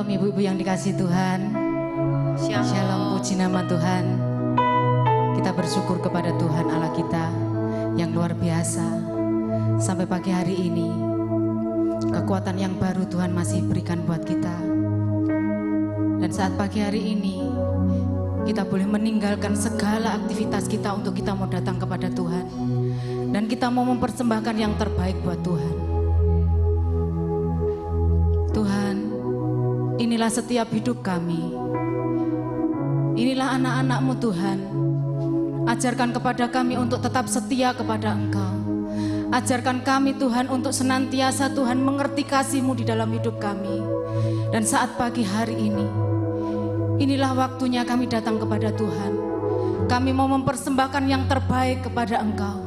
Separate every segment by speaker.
Speaker 1: Shalom ibu-ibu yang dikasihi Tuhan. Shalom, puji nama Tuhan. Kita bersyukur kepada Tuhan Allah kita yang luar biasa. Sampai pagi hari ini kekuatan yang baru Tuhan masih berikan buat kita. Dan saat pagi hari ini kita boleh meninggalkan segala aktivitas kita untuk kita mau datang kepada Tuhan. Dan kita mau mempersembahkan yang terbaik buat Tuhan. Tuhan, inilah setiap hidup kami. Inilah anak-anak-Mu Tuhan. Ajarkan kepada kami untuk tetap setia kepada Engkau. Ajarkan kami Tuhan untuk senantiasa Tuhan mengerti kasih-Mu di dalam hidup kami. Dan saat pagi hari ini, inilah waktunya kami datang kepada Tuhan. Kami mau mempersembahkan yang terbaik kepada Engkau.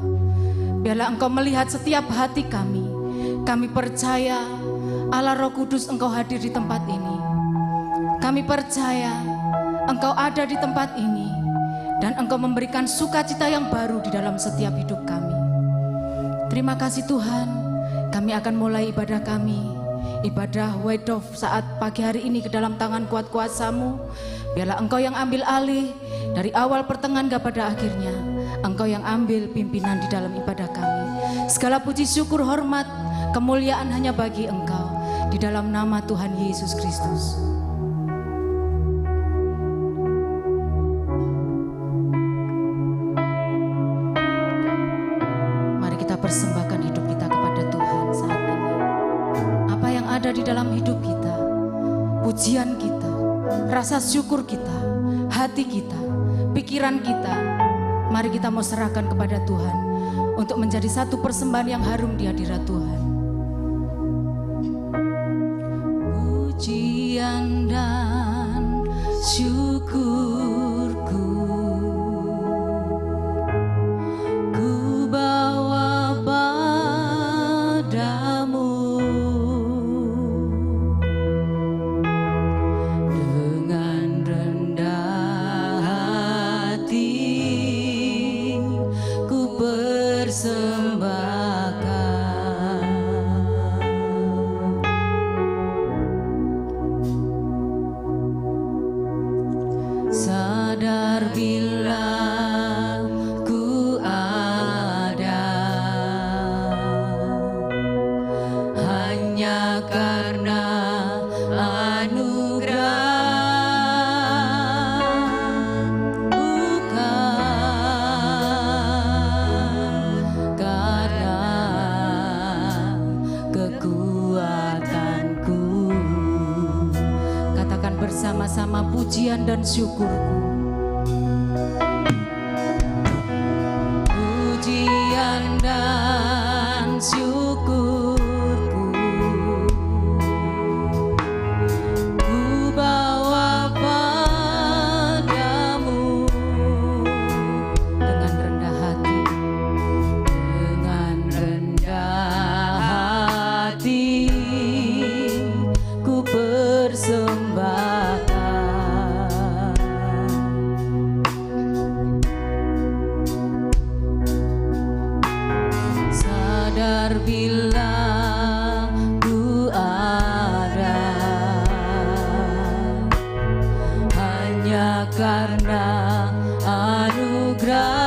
Speaker 1: Biarlah Engkau melihat setiap hati kami. Kami percaya Allah Roh Kudus Engkau hadir di tempat ini. Kami percaya Engkau ada di tempat ini. Dan Engkau memberikan sukacita yang baru di dalam setiap hidup kami. Terima kasih Tuhan. Kami akan mulai ibadah kami. Ibadah Word of saat pagi hari ini ke dalam tangan kuat kuasa-Mu. Biarlah Engkau yang ambil alih dari awal pertengahan hingga pada akhirnya. Engkau yang ambil pimpinan di dalam ibadah kami. Segala puji syukur hormat kemuliaan hanya bagi Engkau. Di dalam nama Tuhan Yesus Kristus. Mari kita persembahkan hidup kita kepada Tuhan saat ini. Apa yang ada di dalam hidup kita, pujian kita, rasa syukur kita, hati kita, pikiran kita, mari kita mau serahkan kepada Tuhan untuk menjadi satu persembahan yang harum di hadirat Tuhan. Pujian dan syukurku ku bawa padamu dengan rendah hati ku persembahkan. Sadar bila ku ada hanya karena anugerah, bukan karena kekuatanku. Katakan bersama-sama pujian dan syukurku. Pujian dan syukurku ku bawa padamu dengan rendah hati, dengan rendah hati ku persembahkan. Sadar bila ku ada hanya karena anugerah,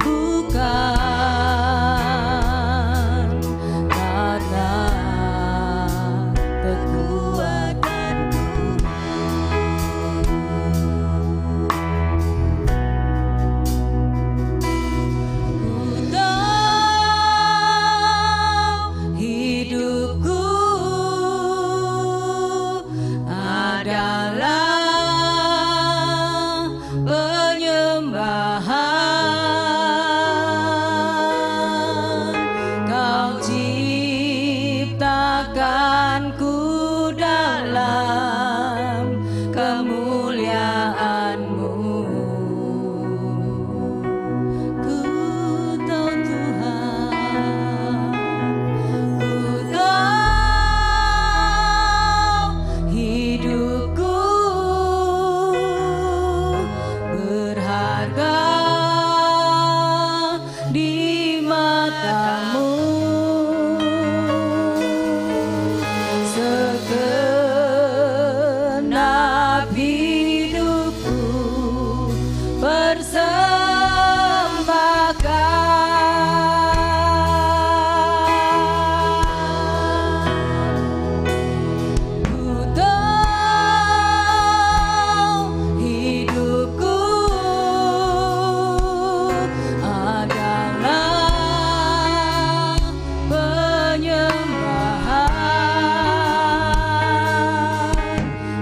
Speaker 1: bukan karena kekuatanku. Ku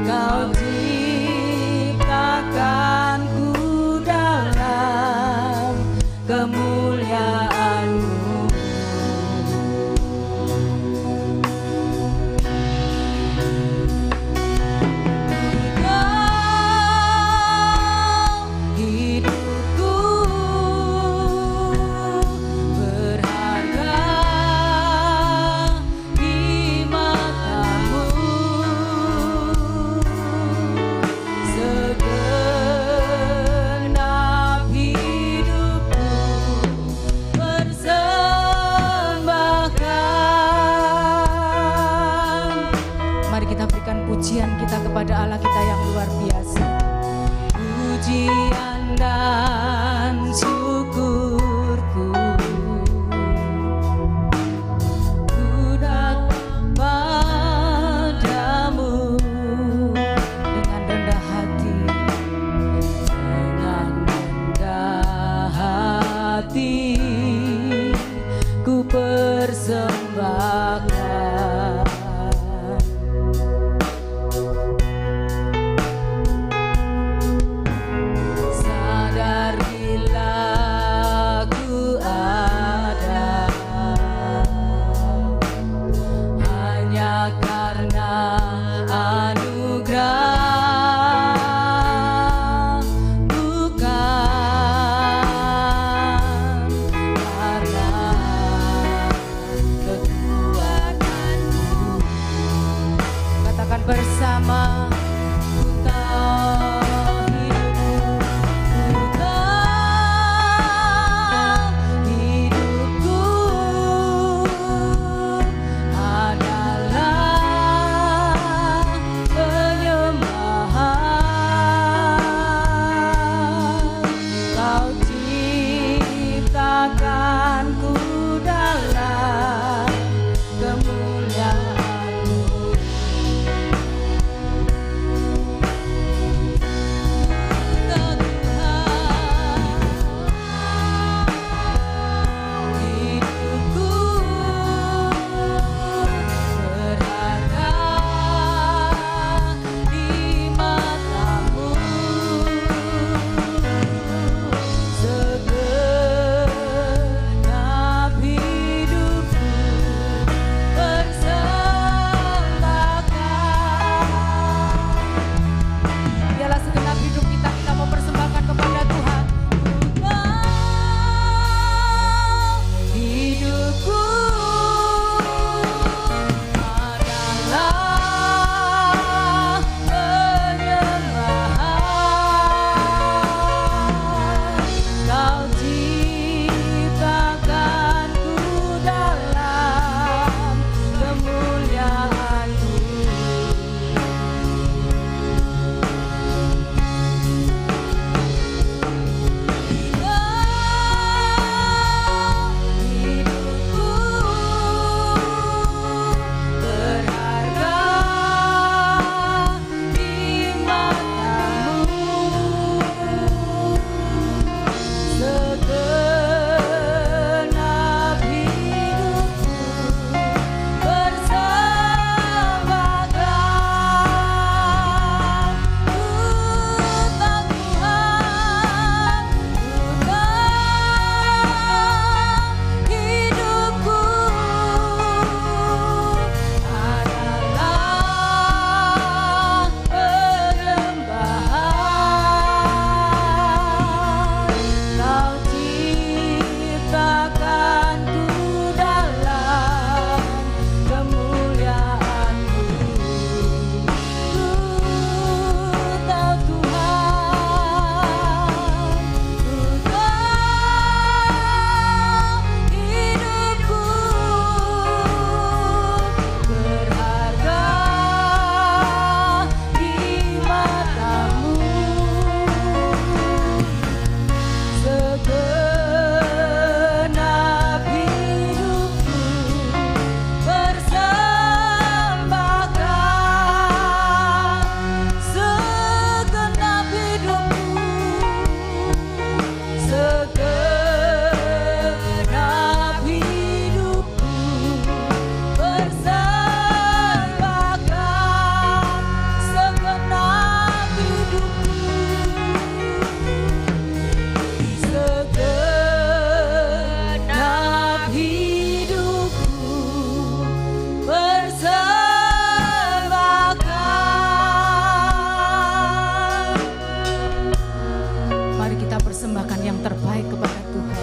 Speaker 2: Kau ciptakanku dalam
Speaker 1: mempersembahkan yang terbaik kepada Tuhan.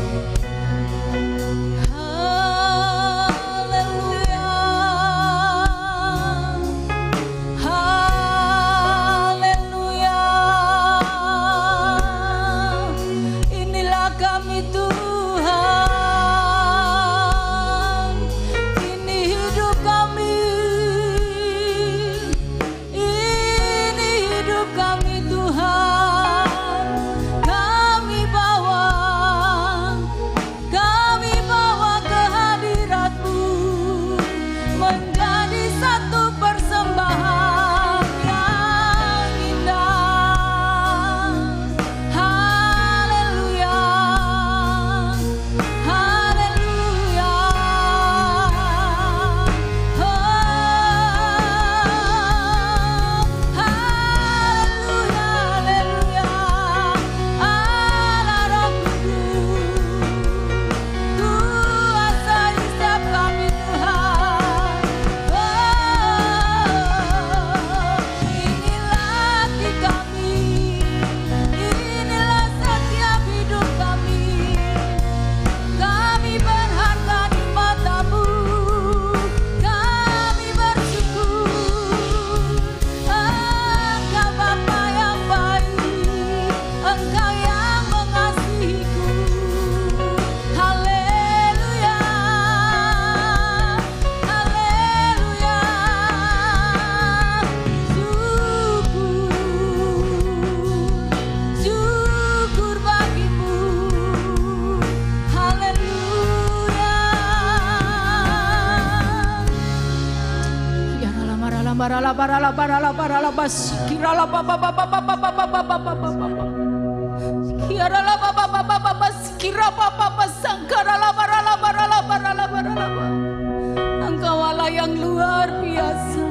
Speaker 1: Engkau Allah yang luar biasa,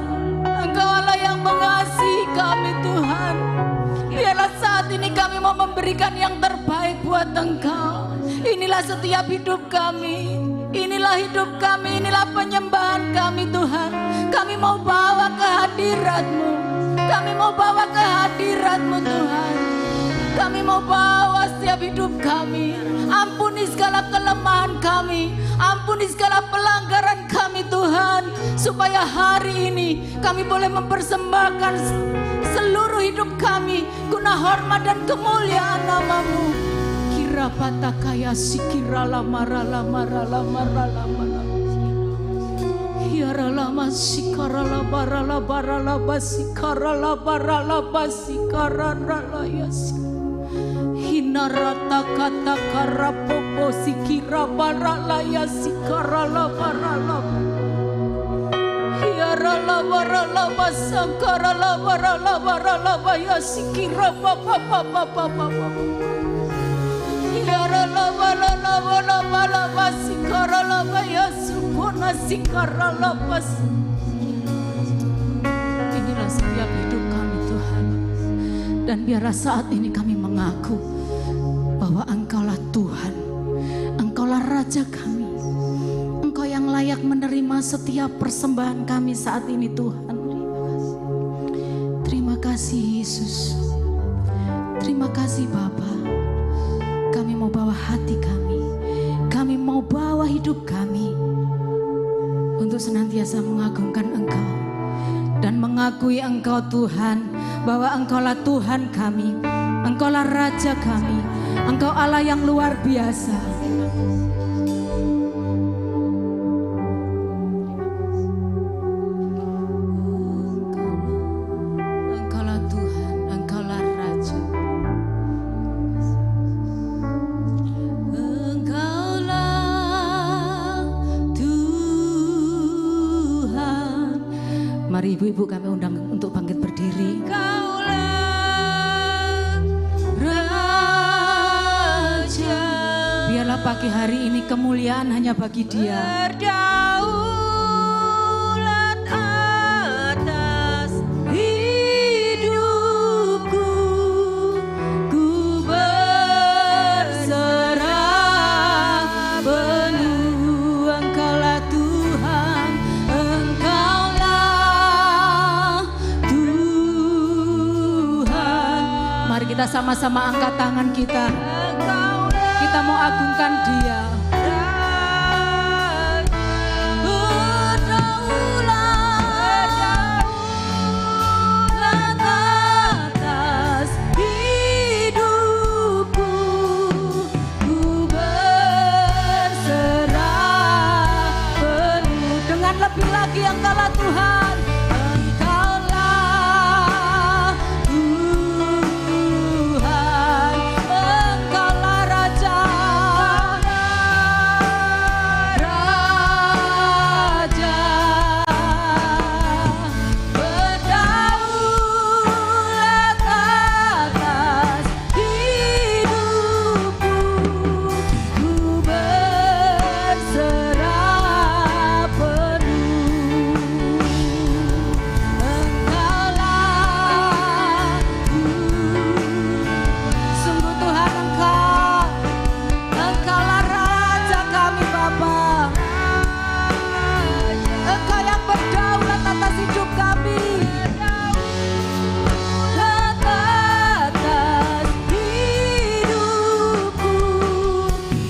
Speaker 1: Engkau Allah yang mengasihi kami Tuhan. Biarlah saat ini kami mau memberikan yang terbaik buat Engkau. Inilah setiap hidup kami, inilah hidup kami, inilah penyembahan kami Tuhan. Kami mau bawa ke hadirat-Mu, kami mau bawa ke hadirat-Mu Tuhan. Kami mau bawa setiap hidup kami. Ampuni segala kelemahan kami, ampuni segala pelanggaran kami Tuhan, supaya hari ini kami boleh mempersembahkan seluruh hidup kami guna hormat dan kemuliaan nama-Mu. Kira patakaya sikira lamara lamara lamara lamara. Kiara lama sikara labara labara labasikara labara labasikara ralayasi. Hinarata kata karapopo sikira baralaya sikara labarala. Hiara labara labasangkara labara labara labaya sikira papa papa papa. Hiara labara labara labara sikara labaya sukuna sikara labas. Inilah setiap hidup kami Tuhan. Dan biarlah saat ini kami mengaku bahwa Engkaulah Tuhan, Engkaulah Raja kami, Engkau yang layak menerima setiap persembahan kami saat ini Tuhan. Terima kasih Yesus, terima kasih Bapa. Kami mau bawa hati kami mau bawa hidup kami untuk senantiasa mengagungkan Engkau dan mengakui Engkau Tuhan, bahwa Engkaulah Tuhan kami, Engkaulah Raja kami, Engkau Allah yang luar biasa. Engkaulah Tuhan, Engkaulah Raja. Engkaulah Tuhan. Mari ibu-ibu kami undang untuk bangkit berdiri. Biarlah pagi hari ini kemuliaan hanya bagi Dia. Berdaulat atas hidupku, ku berserah penuh. Engkaulah Tuhan, Engkaulah Tuhan. Mari kita sama-sama angkat tangan kita. Kita mau agungkan Dia.
Speaker 2: Engkaulah Tuhan, Engkaulah Tuhan, Engkaulah Raja, Raja, berdaulat atas hidupku, ku berserah penuh. Sungguh Tuhan Engkaulah Raja kami Bapa. Engkau yang berdaulat atas hidup kami, atas hidupku,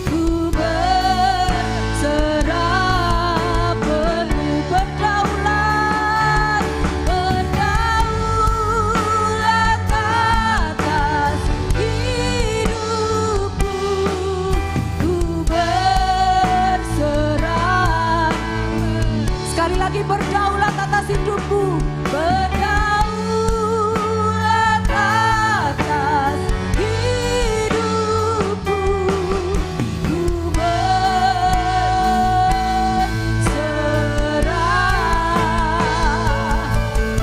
Speaker 2: ku berserah penuh. Berdaulat atas hidupku, ku berserah. Sekali lagi, berdaulat atas hidupku, berdaulat atas hidupku, ku berserah penuh.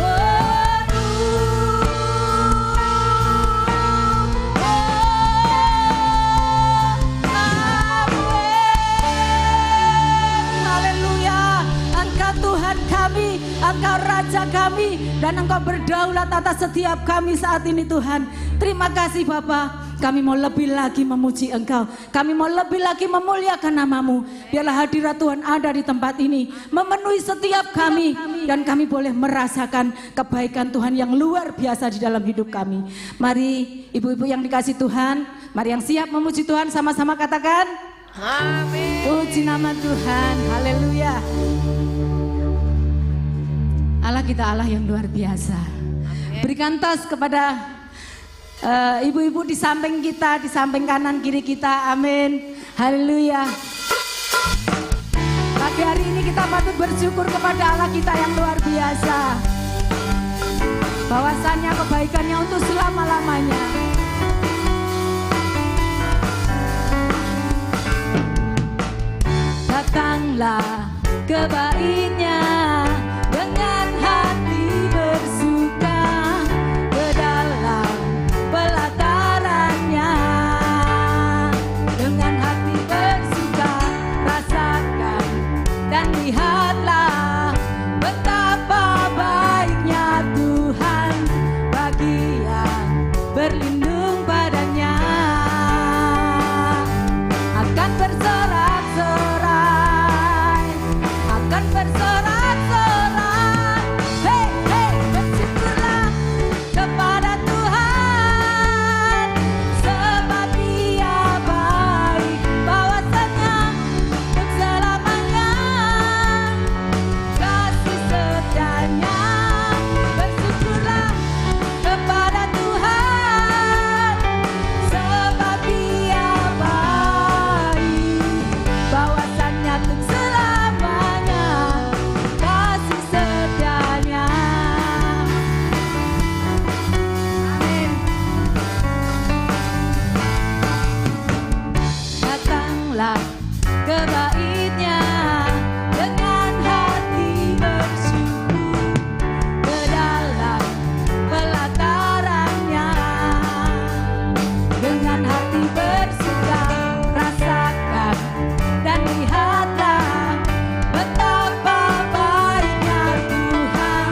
Speaker 2: Haleluya. Engkau Tuhan kami, Engkau Raja kami, dan Engkau berdaulat atas setiap kami saat ini Tuhan. Terima kasih Bapa. Kami mau lebih lagi memuji Engkau, kami mau lebih lagi memuliakan nama-Mu. Biarlah hadirat Tuhan ada di tempat ini, memenuhi setiap kami, dan kami boleh merasakan kebaikan Tuhan yang luar biasa di dalam hidup kami. Mari ibu-ibu yang dikasih Tuhan, mari yang siap memuji Tuhan sama-sama katakan amin. Puji nama Tuhan, haleluya. Allah kita Allah yang luar biasa. Berikan tos kepada ibu-ibu di samping kita, di samping kanan kiri kita, amin, haleluya. Pagi hari ini kita patut bersyukur kepada Allah kita yang luar biasa, bahwasannya kebaikannya untuk selama-lamanya. Datanglah kebaiknya dengan hati bersuka ke dalam pelatarannya. Dengan hati bersuka rasakan dan lihatlah betapa baiknya Tuhan bagi yang berlindung padanya. Akan bersorak-sorai, akan bersorak-sorai. Hei, hei, bersyukurlah kepada Tuhan, sebab Dia baik, bahwasanya untuk selamanya kasih setianya. Bersyukurlah kepada Tuhan, sebab Dia baik, bahwasanya untuk selamanya kasih setianya. Amin. Datanglah kebaiknya dengan hati bersyukur ke dalam pelatarannya. Dengan hati bersuka rasakan dan lihatlah betapa baiknya Tuhan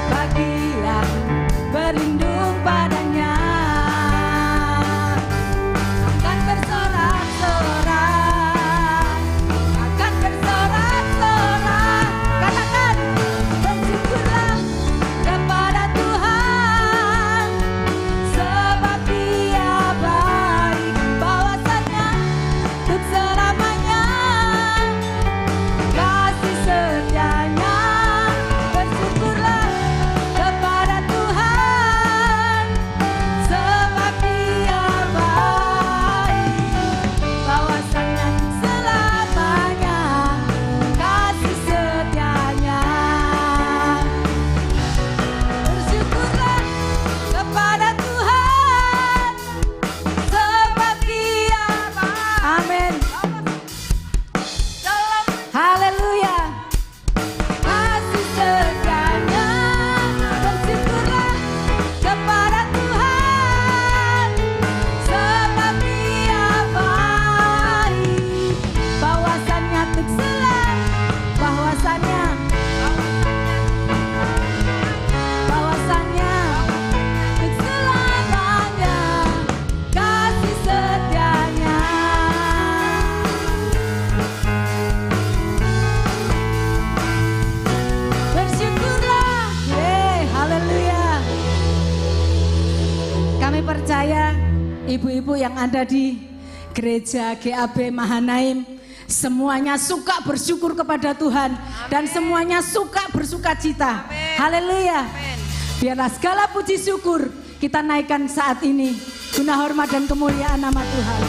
Speaker 2: bagi yang berlindung padanya. Akan bersorak-sorai, ada di gereja GAB Mahanaim semuanya suka bersyukur kepada Tuhan. Amen. Dan semuanya suka bersuka cita. Haleluya. Biarlah segala puji syukur kita naikkan saat ini guna hormat dan kemuliaan nama Tuhan.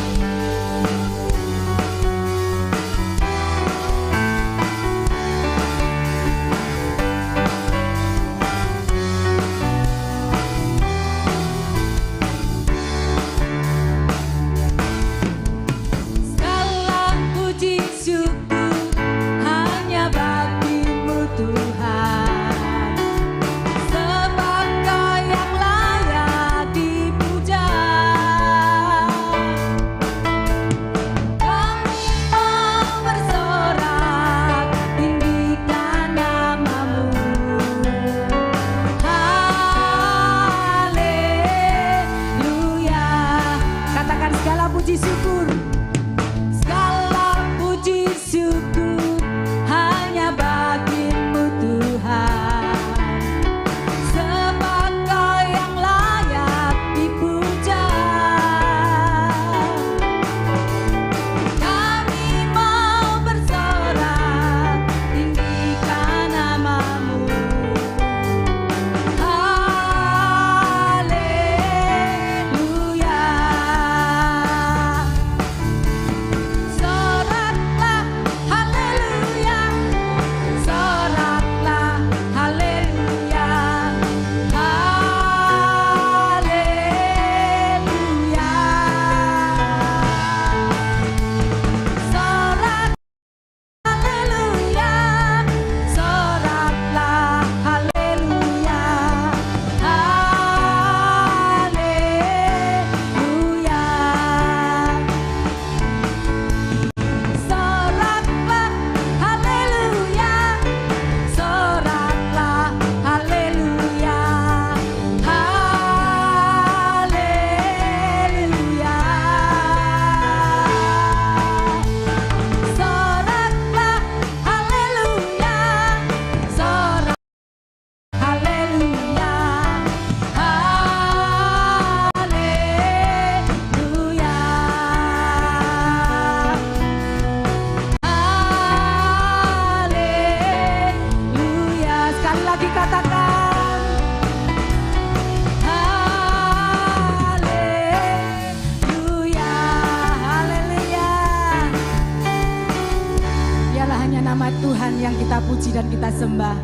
Speaker 2: Dan kita sembah.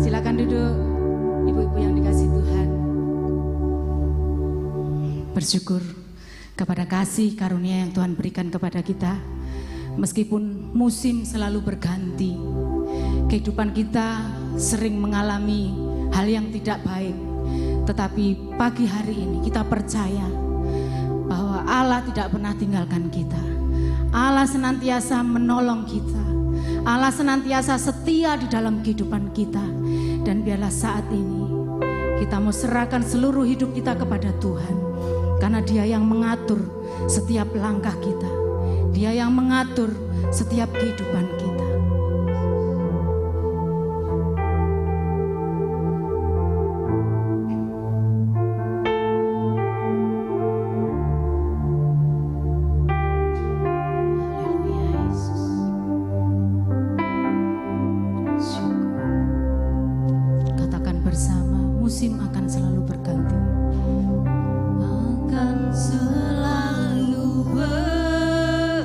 Speaker 2: Silakan duduk ibu-ibu yang dikasihi Tuhan. Bersyukur kepada kasih karunia yang Tuhan berikan kepada kita. Meskipun musim selalu berganti, kehidupan kita sering mengalami hal yang tidak baik, tetapi pagi hari ini kita percaya bahwa Allah tidak pernah tinggalkan kita. Allah senantiasa menolong kita. Allah senantiasa setia di dalam kehidupan kita. Dan biarlah saat ini kita mau serahkan seluruh hidup kita kepada Tuhan, karena Dia yang mengatur setiap langkah kita. Dia yang mengatur setiap kehidupan kita. Musim akan selalu berganti. Akan selalu berganti.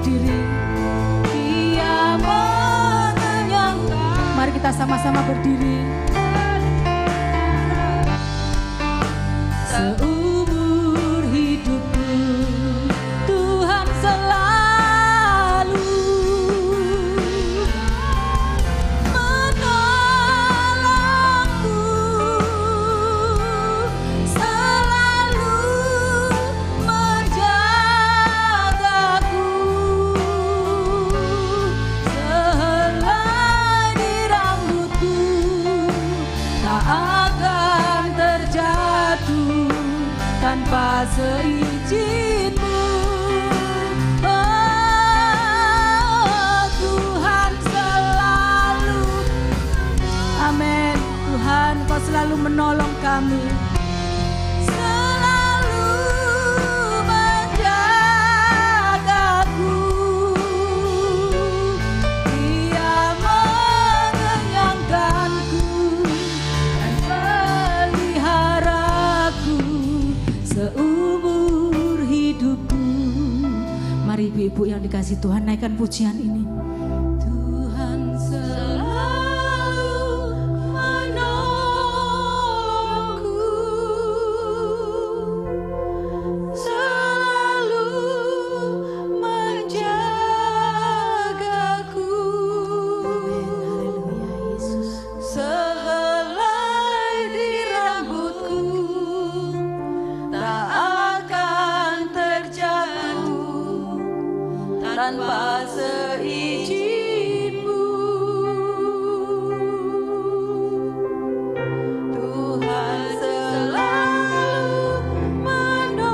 Speaker 2: berdiri. Dia mengenyangkan. Mari kita sama-sama berdiri. Seumur hidupku Tuhan selalu menolongku, selalu menjagaku. Sehelai di rambutku tak akan terjatuh tanpa seizin-Mu. Oh, Tuhan selalu, amin. Tuhan, Kau selalu menolong kami, selalu menjagaku. Dia mengenyangkanku dan peliharaku seumur hidupku. Mari ibu-ibu yang dikasih Tuhan, naikkan pujian ini. Tuhan selalu menolongku, selalu menjagaku. Haleluya Yesus. Sehelai di rambutku tak akan terjatuh tanpa seizin-Mu. Tuhan selalu menolongku,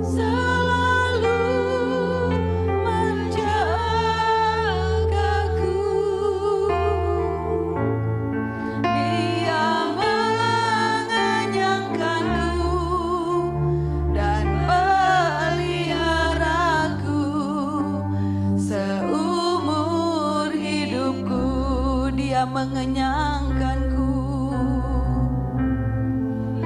Speaker 2: selalu menjagaku. Dia mengenyangkanku dan peliharaku seumur hidupku. Dia mengenyangkanku,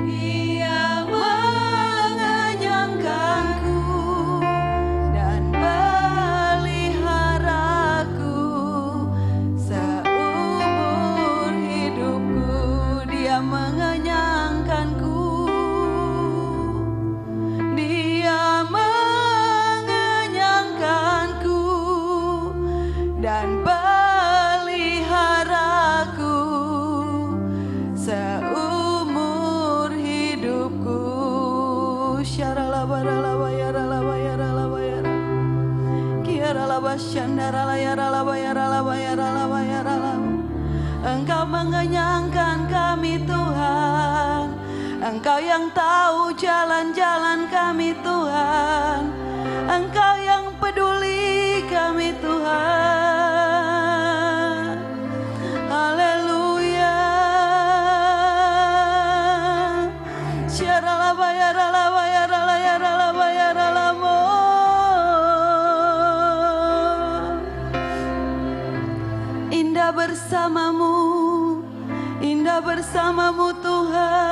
Speaker 2: Dia mengenyangkanku dan peliharaku seumur hidupku. Dia mengenyangkanku, Dia mengenyangkanku dan peliharaku seumur hidupku. Syaralabaralabayaralabayaralabayara. Kiaralabasyandaralayaralabayaralabayaralabayarala. Engkau mengenyangkan kami Tuhan, Engkau yang tahu jalan-jalan kami Tuhan, Engkau yang peduli kami Tuhan. Haleluya. Syaralabayaralabayaralabayaralabayaralamo. Indah bersamamu, indah bersamamu Tuhan.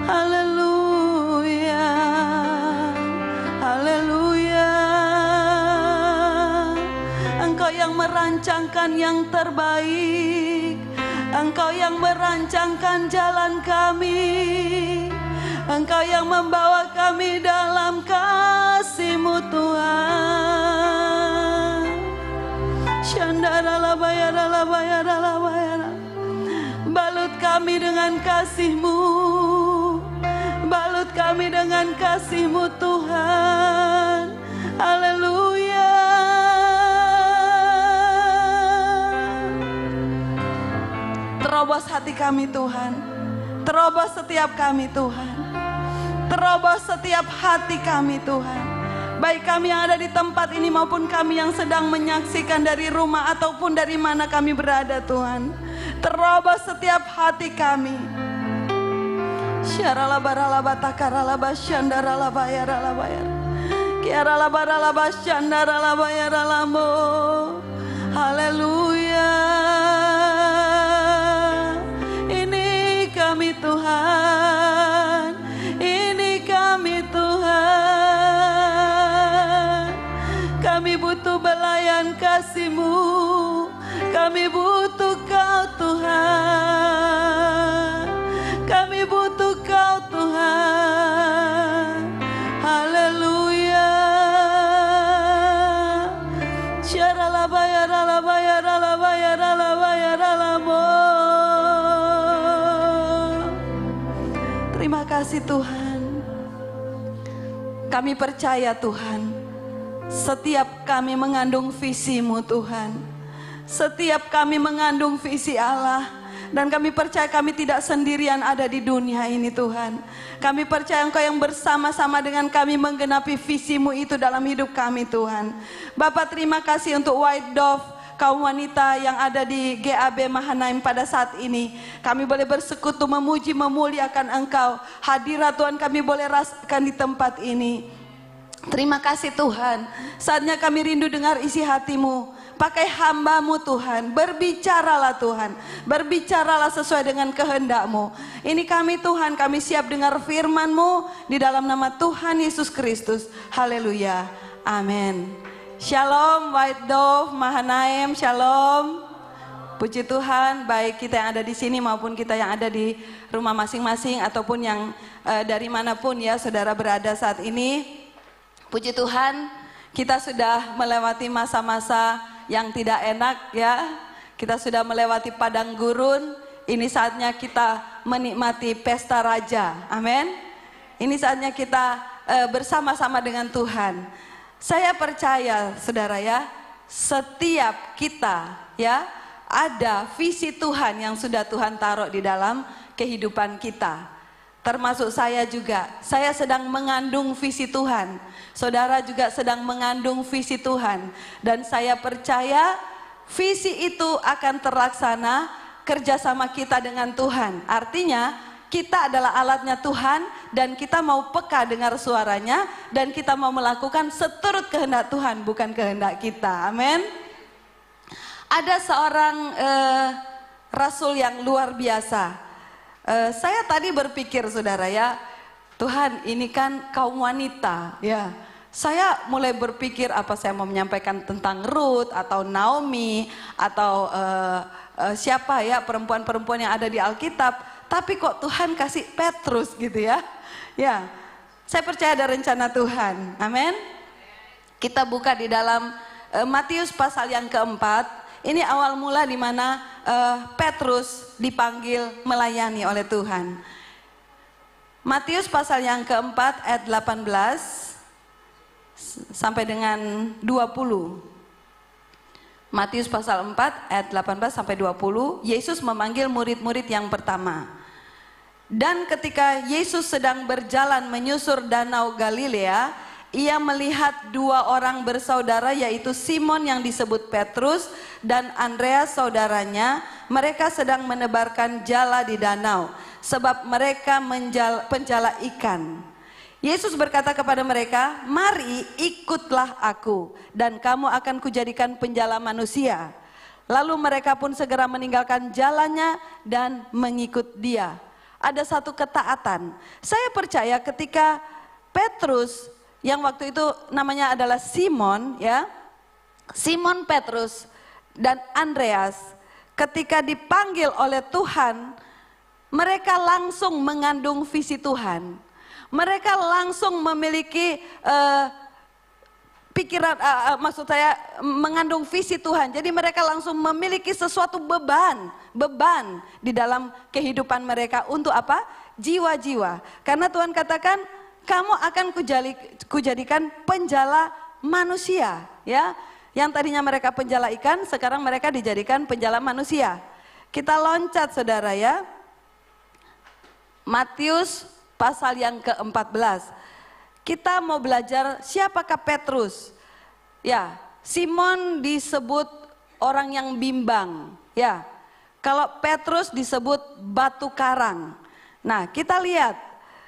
Speaker 2: Haleluya, haleluya. Engkau yang merancangkan yang terbaik, Engkau yang merancangkan jalan kami, Engkau yang membawa kami dalam kasih-Mu Tuhan. Syandaralabayaralabayaralabayara. Balut kami dengan kasih-Mu, balut kami dengan kasih-Mu Tuhan. Haleluya. Terobos hati kami Tuhan, terobos setiap kami Tuhan, terobos setiap hati kami Tuhan. Baik kami yang ada di tempat ini maupun kami yang sedang menyaksikan dari rumah ataupun dari mana kami berada Tuhan. Terobos setiap hati kami. Syaralabaralabatakalalabasyandaralabayaralabayar. Kiaralabaralabasyandaralabayaralamo. Haleluya. Ini kami Tuhan.
Speaker 3: kasih-Mu, kami butuh Kau Tuhan, kami butuh Kau Tuhan. Haleluya. Terima kasih Tuhan. Kami percaya Tuhan, setiap kami mengandung visi-Mu Tuhan. Setiap kami mengandung visi Allah. Dan kami percaya kami tidak sendirian ada di dunia ini Tuhan. Kami percaya Engkau yang bersama-sama dengan kami menggenapi visi-Mu itu dalam hidup kami Tuhan. Bapak, terima kasih untuk White Dove, kaum wanita yang ada di GAB Mahanaim pada saat ini. Kami boleh bersekutu memuji memuliakan Engkau. Hadirat Tuhan kami boleh rasakan di tempat ini. Terima kasih Tuhan. Saatnya kami rindu dengar isi hati-Mu. Pakai hamba-Mu Tuhan, berbicaralah Tuhan, berbicaralah sesuai dengan kehendak-Mu. Ini kami Tuhan, kami siap dengar firman-Mu di dalam nama Tuhan Yesus Kristus. Haleluya, amin. Shalom White Dove Mahanaim, shalom. Puji Tuhan, baik kita yang ada di sini maupun kita yang ada di rumah masing-masing ataupun yang dari manapun ya saudara berada saat ini. Puji Tuhan, kita sudah melewati masa-masa yang tidak enak ya. Kita sudah melewati padang gurun. Ini saatnya kita menikmati pesta raja. Amin. Ini saatnya kita bersama-sama dengan Tuhan. Saya percaya saudara ya, setiap kita ya ada visi Tuhan yang sudah Tuhan taruh di dalam kehidupan kita. Termasuk saya juga, saya sedang mengandung visi Tuhan. Saudara juga sedang mengandung visi Tuhan. Dan saya percaya visi itu akan terlaksana kerjasama kita dengan Tuhan. Artinya kita adalah alatnya Tuhan dan kita mau peka dengar suaranya. Dan kita mau melakukan seturut kehendak Tuhan, bukan kehendak kita. Amin. Ada seorang rasul yang luar biasa. Saya tadi berpikir saudara ya, Tuhan ini kan kaum wanita ya. Saya mulai berpikir apa saya mau menyampaikan tentang Ruth atau Naomi atau siapa ya perempuan-perempuan yang ada di Alkitab. Tapi kok Tuhan kasih Petrus gitu ya. Ya, saya percaya ada rencana Tuhan. Amin. Kita buka di dalam Matius pasal yang keempat. Ini awal mula di mana Petrus dipanggil melayani oleh Tuhan. Matius pasal yang keempat ayat 18 sampai dengan 20. Matius pasal 4 ayat 18 sampai 20. Yesus memanggil murid-murid yang pertama. Dan ketika Yesus sedang berjalan menyusur danau Galilea, ia melihat dua orang bersaudara yaitu Simon yang disebut Petrus dan Andreas saudaranya. Mereka sedang menebarkan jala di danau sebab mereka penjala ikan. Yesus berkata kepada mereka, "Mari ikutlah aku dan kamu akan kujadikan penjala manusia." Lalu mereka pun segera meninggalkan jalannya dan mengikut dia. Ada satu ketaatan. Saya percaya ketika Petrus yang waktu itu namanya adalah Simon ya, Simon Petrus dan Andreas ketika dipanggil oleh Tuhan, mereka langsung mengandung visi Tuhan. Mereka langsung memiliki pikiran, maksud saya mengandung visi Tuhan. Jadi mereka langsung memiliki sesuatu beban di dalam kehidupan mereka untuk apa? Jiwa-jiwa. Karena Tuhan katakan, kamu akan kujadikan penjala manusia ya. Yang tadinya mereka penjala ikan, sekarang mereka dijadikan penjala manusia. Kita loncat saudara ya. Matius pasal yang ke-14. Kita mau belajar siapakah Petrus. Ya, Simon disebut orang yang bimbang ya. Kalau Petrus disebut batu karang. Nah, kita lihat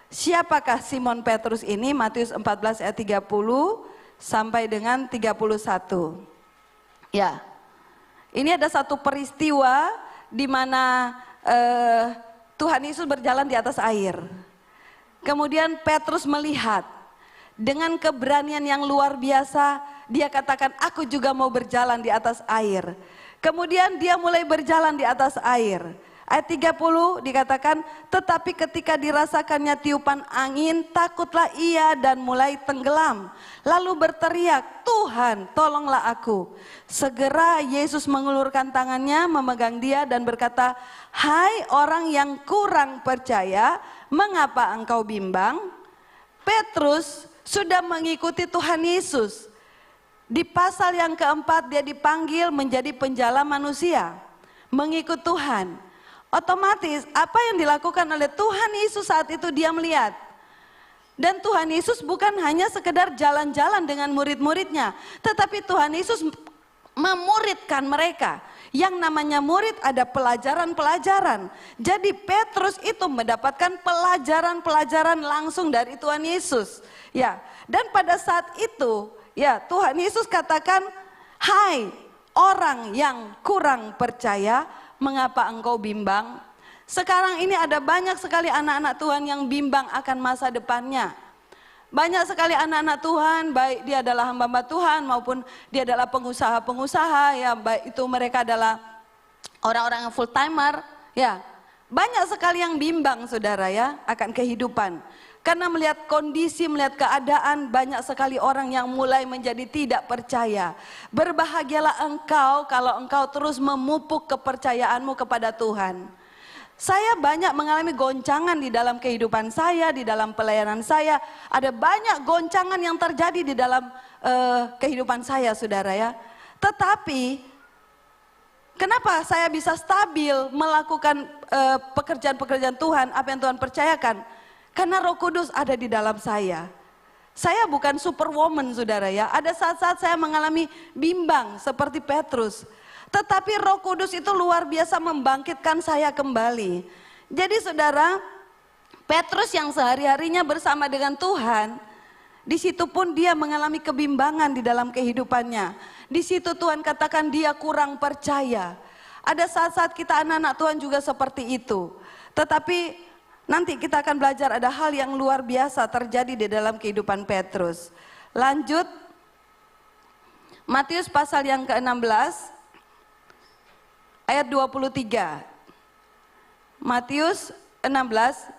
Speaker 3: siapakah Simon Petrus ini. Matius 14 ayat 30 sampai dengan 31. Ya. Ini ada satu peristiwa di mana Tuhan Yesus berjalan di atas air. Kemudian Petrus melihat dengan keberanian yang luar biasa, dia katakan, aku juga mau berjalan di atas air. Kemudian dia mulai berjalan di atas air. Ayat 30 dikatakan, tetapi ketika dirasakannya tiupan angin, takutlah ia dan mulai tenggelam. Lalu berteriak, Tuhan tolonglah aku. Segera Yesus mengulurkan tangannya, memegang dia dan berkata, hai orang yang kurang percaya, mengapa engkau bimbang? Petrus sudah mengikuti Tuhan Yesus. Di pasal yang keempat dia dipanggil menjadi penjala manusia, mengikut Tuhan. Otomatis apa yang dilakukan oleh Tuhan Yesus saat itu dia melihat. Dan Tuhan Yesus bukan hanya sekedar jalan-jalan dengan murid-muridnya, tetapi Tuhan Yesus memuridkan mereka. Yang namanya murid ada pelajaran-pelajaran. Jadi Petrus itu mendapatkan pelajaran-pelajaran langsung dari Tuhan Yesus. Ya, dan pada saat itu, ya Tuhan Yesus katakan, hai orang yang kurang percaya, mengapa engkau bimbang? Sekarang ini ada banyak sekali anak-anak Tuhan yang bimbang akan masa depannya. Banyak sekali anak-anak Tuhan, baik dia adalah hamba-hamba Tuhan maupun dia adalah pengusaha-pengusaha, ya baik itu mereka adalah orang-orang yang full timer, ya. Banyak sekali yang bimbang saudara ya akan kehidupan. Karena melihat kondisi, melihat keadaan, banyak sekali orang yang mulai menjadi tidak percaya. Berbahagialah engkau kalau engkau terus memupuk kepercayaanmu kepada Tuhan. Saya banyak mengalami goncangan di dalam kehidupan saya, di dalam pelayanan saya. Ada banyak goncangan yang terjadi di dalam kehidupan saya saudara ya. Tetapi kenapa saya bisa stabil melakukan pekerjaan-pekerjaan Tuhan, apa yang Tuhan percayakan? Karena Roh Kudus ada di dalam saya. Saya bukan superwoman saudara ya. Ada saat-saat saya mengalami bimbang seperti Petrus. Tetapi Roh Kudus itu luar biasa membangkitkan saya kembali. Jadi saudara, Petrus yang sehari-harinya bersama dengan Tuhan, di situ pun dia mengalami kebimbangan di dalam kehidupannya. Di situ Tuhan katakan dia kurang percaya. Ada saat-saat kita anak-anak Tuhan juga seperti itu. Tetapi nanti kita akan belajar ada hal yang luar biasa terjadi di dalam kehidupan Petrus. Lanjut, Matius pasal yang ke-16 ayat 23. Matius 16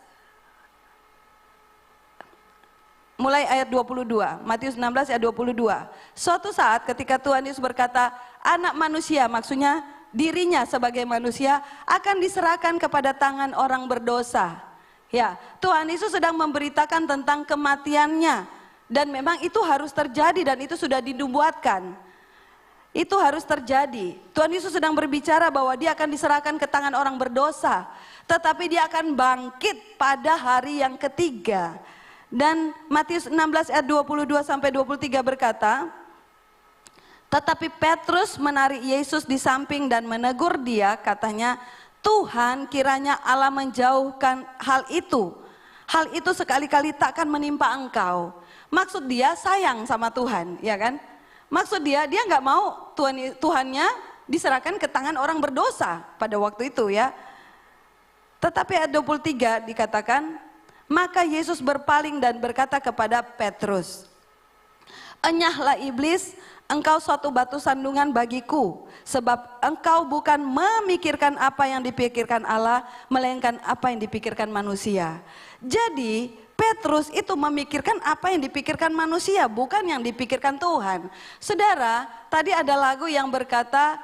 Speaker 3: mulai ayat 22. Matius 16 ayat 22. Suatu saat ketika Tuhan Yesus berkata, anak manusia, maksudnya dirinya sebagai manusia akan diserahkan kepada tangan orang berdosa. Ya, Tuhan Yesus sedang memberitakan tentang kematiannya dan memang itu harus terjadi dan itu sudah dinubuatkan. Itu harus terjadi. Tuhan Yesus sedang berbicara bahwa dia akan diserahkan ke tangan orang berdosa, tetapi dia akan bangkit pada hari yang ketiga. Dan Matius 16 ayat 22 sampai 23 berkata, tetapi Petrus menarik Yesus di samping dan menegur dia, katanya, Tuhan, kiranya Allah menjauhkan hal itu. Hal itu sekali-kali takkan menimpa engkau. Maksud dia sayang sama Tuhan, ya kan? Maksud dia nggak mau Tuhannya diserahkan ke tangan orang berdosa pada waktu itu ya. Tetapi ayat 23 dikatakan, maka Yesus berpaling dan berkata kepada Petrus, enyahlah iblis, engkau suatu batu sandungan bagiku, sebab engkau bukan memikirkan apa yang dipikirkan Allah, melainkan apa yang dipikirkan manusia. Jadi Petrus itu memikirkan apa yang dipikirkan manusia, bukan yang dipikirkan Tuhan. Saudara, tadi ada lagu yang berkata,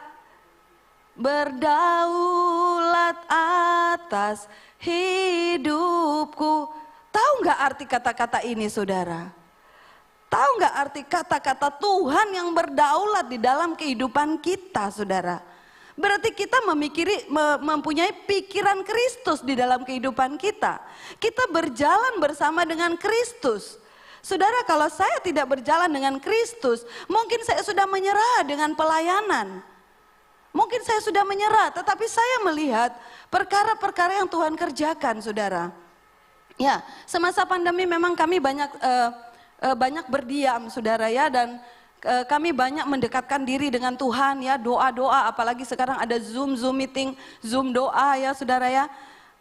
Speaker 3: berdaulat atas hidupku. Tahu nggak arti kata-kata ini saudara? Tahu nggak arti kata-kata Tuhan yang berdaulat di dalam kehidupan kita saudara? Berarti kita mempunyai pikiran Kristus di dalam kehidupan kita. Kita berjalan bersama dengan Kristus. Saudara, kalau saya tidak berjalan dengan Kristus, mungkin saya sudah menyerah dengan pelayanan. Mungkin saya sudah menyerah, tetapi saya melihat perkara-perkara yang Tuhan kerjakan saudara. Ya, semasa pandemi memang kami banyak berdiam saudara ya, dan kami banyak mendekatkan diri dengan Tuhan ya, doa-doa, apalagi sekarang ada Zoom meeting, Zoom doa ya saudara ya.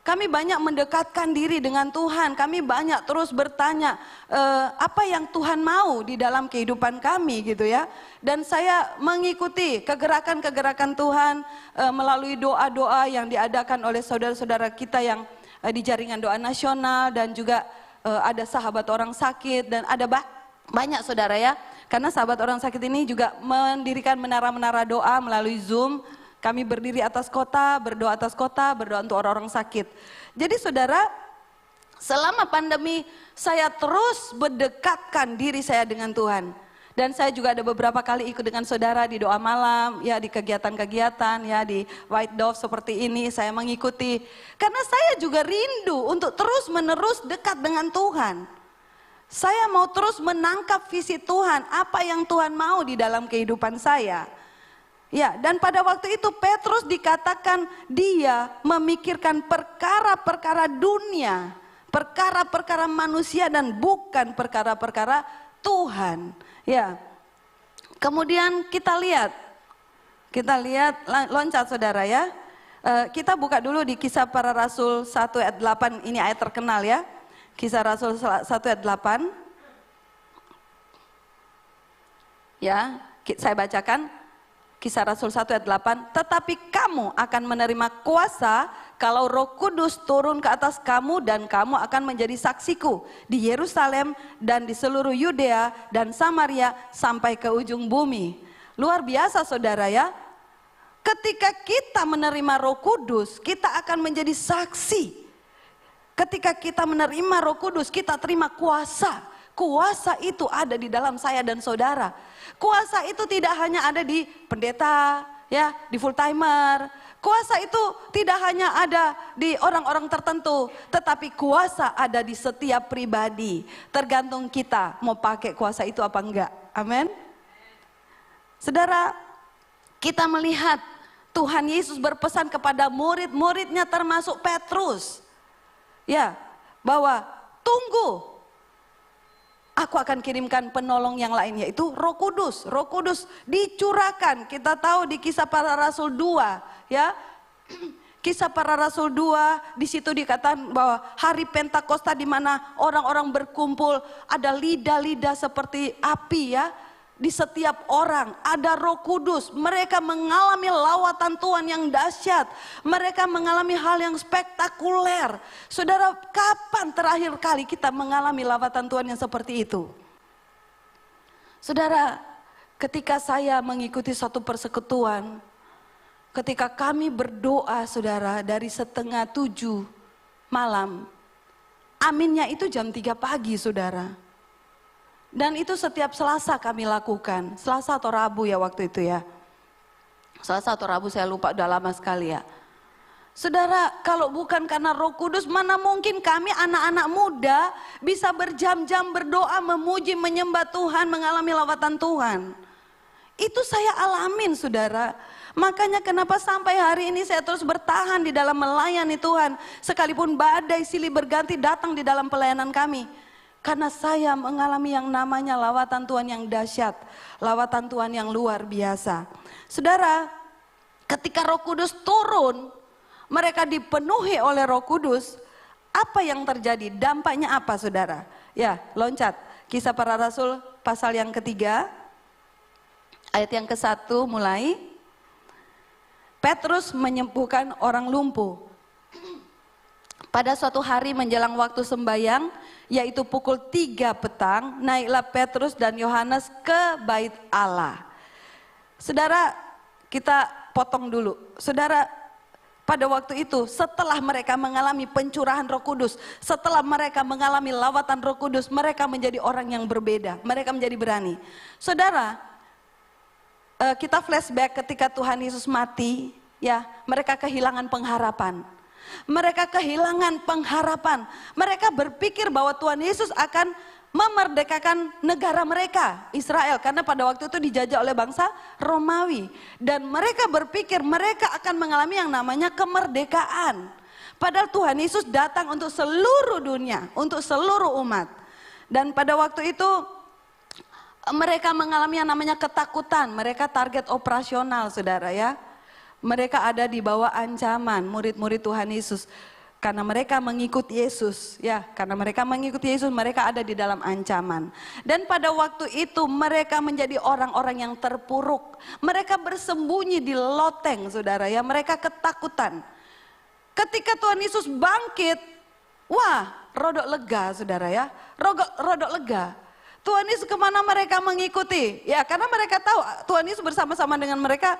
Speaker 3: Kami banyak mendekatkan diri dengan Tuhan. Kami banyak terus bertanya apa yang Tuhan mau di dalam kehidupan kami gitu ya. Dan saya mengikuti kegerakan-kegerakan Tuhan melalui doa-doa yang diadakan oleh saudara-saudara kita yang di jaringan doa nasional, dan juga ada sahabat orang sakit, dan ada banyak saudara ya. Karena sahabat orang sakit ini juga mendirikan menara-menara doa melalui Zoom. Kami berdiri atas kota, berdoa untuk orang-orang sakit. Jadi saudara, selama pandemi saya terus mendekatkan diri saya dengan Tuhan. Dan saya juga ada beberapa kali ikut dengan saudara di doa malam, ya di kegiatan-kegiatan, ya di White Dove seperti ini saya mengikuti. Karena saya juga rindu untuk terus menerus dekat dengan Tuhan. Saya mau terus menangkap visi Tuhan, apa yang Tuhan mau di dalam kehidupan saya. Ya, dan pada waktu itu Petrus dikatakan dia memikirkan perkara-perkara dunia, perkara-perkara manusia dan bukan perkara-perkara Tuhan. Ya. Kemudian kita lihat loncat saudara ya. Kita buka dulu di Kisah Para Rasul 1 ayat 8, ini ayat terkenal ya. Kisah Rasul 1 ayat 8. Ya, saya bacakan. Kisah Rasul 1 ayat 8, tetapi kamu akan menerima kuasa kalau Roh Kudus turun ke atas kamu, dan kamu akan menjadi saksiku di Yerusalem dan di seluruh Yudea dan Samaria sampai ke ujung bumi. Luar biasa saudara ya. Ketika kita menerima Roh Kudus, kita akan menjadi saksi. Ketika kita menerima Roh Kudus, kita terima kuasa. Kuasa itu ada di dalam saya dan saudara. Kuasa itu tidak hanya ada di pendeta, ya, di full timer. Kuasa itu tidak hanya ada di orang-orang tertentu, tetapi kuasa ada di setiap pribadi. Tergantung kita mau pakai kuasa itu apa enggak. Amin. Saudara, kita melihat Tuhan Yesus berpesan kepada murid-muridnya termasuk Petrus. Ya, bahwa tunggu. Aku akan kirimkan penolong yang lain, yaitu Roh Kudus. Roh Kudus dicurahkan. Kita tahu di Kisah Para Rasul 2, ya. Kisah Para Rasul 2, di situ dikatakan bahwa hari Pentakosta di mana orang-orang berkumpul, ada lidah-lidah seperti api ya. Di setiap orang ada Roh Kudus. Mereka mengalami lawatan Tuhan yang dahsyat. Mereka mengalami hal yang spektakuler. Saudara, kapan terakhir kali kita mengalami lawatan Tuhan yang seperti itu? Saudara, ketika saya mengikuti satu persekutuan, ketika kami berdoa saudara dari 6:30 malam, aminnya itu jam 3 pagi saudara. Dan itu setiap Selasa kami lakukan, Selasa atau Rabu ya waktu itu ya. Selasa atau Rabu saya lupa, udah lama sekali ya. Saudara, kalau bukan karena Roh Kudus, mana mungkin kami anak-anak muda bisa berjam-jam berdoa, memuji, menyembah Tuhan, mengalami lawatan Tuhan. Itu saya alamin saudara. Makanya kenapa sampai hari ini saya terus bertahan di dalam melayani Tuhan. Sekalipun badai silih berganti datang di dalam pelayanan kami. Karena saya mengalami yang namanya lawatan Tuhan yang dahsyat, lawatan Tuhan yang luar biasa. Saudara, ketika Roh Kudus turun, mereka dipenuhi oleh Roh Kudus, apa yang terjadi? Dampaknya apa saudara? Ya, loncat. Kisah Para Rasul pasal yang ketiga, ayat yang ke-1 mulai. Petrus menyembuhkan orang lumpuh. Pada suatu hari menjelang waktu sembahyang, yaitu pukul 3 petang, naiklah Petrus dan Yohanes ke bait Allah. Saudara, kita potong dulu. Saudara, pada waktu itu setelah mereka mengalami pencurahan Roh Kudus, setelah mereka mengalami lawatan Roh Kudus, mereka menjadi orang yang berbeda, mereka menjadi berani. Saudara, kita flashback ketika Tuhan Yesus mati, ya, mereka kehilangan pengharapan. Mereka kehilangan pengharapan. Mereka berpikir bahwa Tuhan Yesus akan memerdekakan negara mereka, Israel, karena pada waktu itu dijajah oleh bangsa Romawi. Dan mereka berpikir mereka akan mengalami yang namanya kemerdekaan. Padahal Tuhan Yesus datang untuk seluruh dunia, untuk seluruh umat. Dan pada waktu itu mereka mengalami yang namanya ketakutan. Mereka target operasional saudara ya. Mereka ada di bawah ancaman, murid-murid Tuhan Yesus. Karena mereka mengikuti Yesus, ya, karena mereka mengikuti Yesus, mereka ada di dalam ancaman. Dan pada waktu itu mereka menjadi orang-orang yang terpuruk. Mereka bersembunyi di loteng, saudara, ya, mereka ketakutan. Ketika Tuhan Yesus bangkit, wah, rodok lega, saudara, ya, rodok lega. Tuhan Yesus kemana mereka mengikuti? Ya, karena mereka tahu Tuhan Yesus bersama-sama dengan mereka,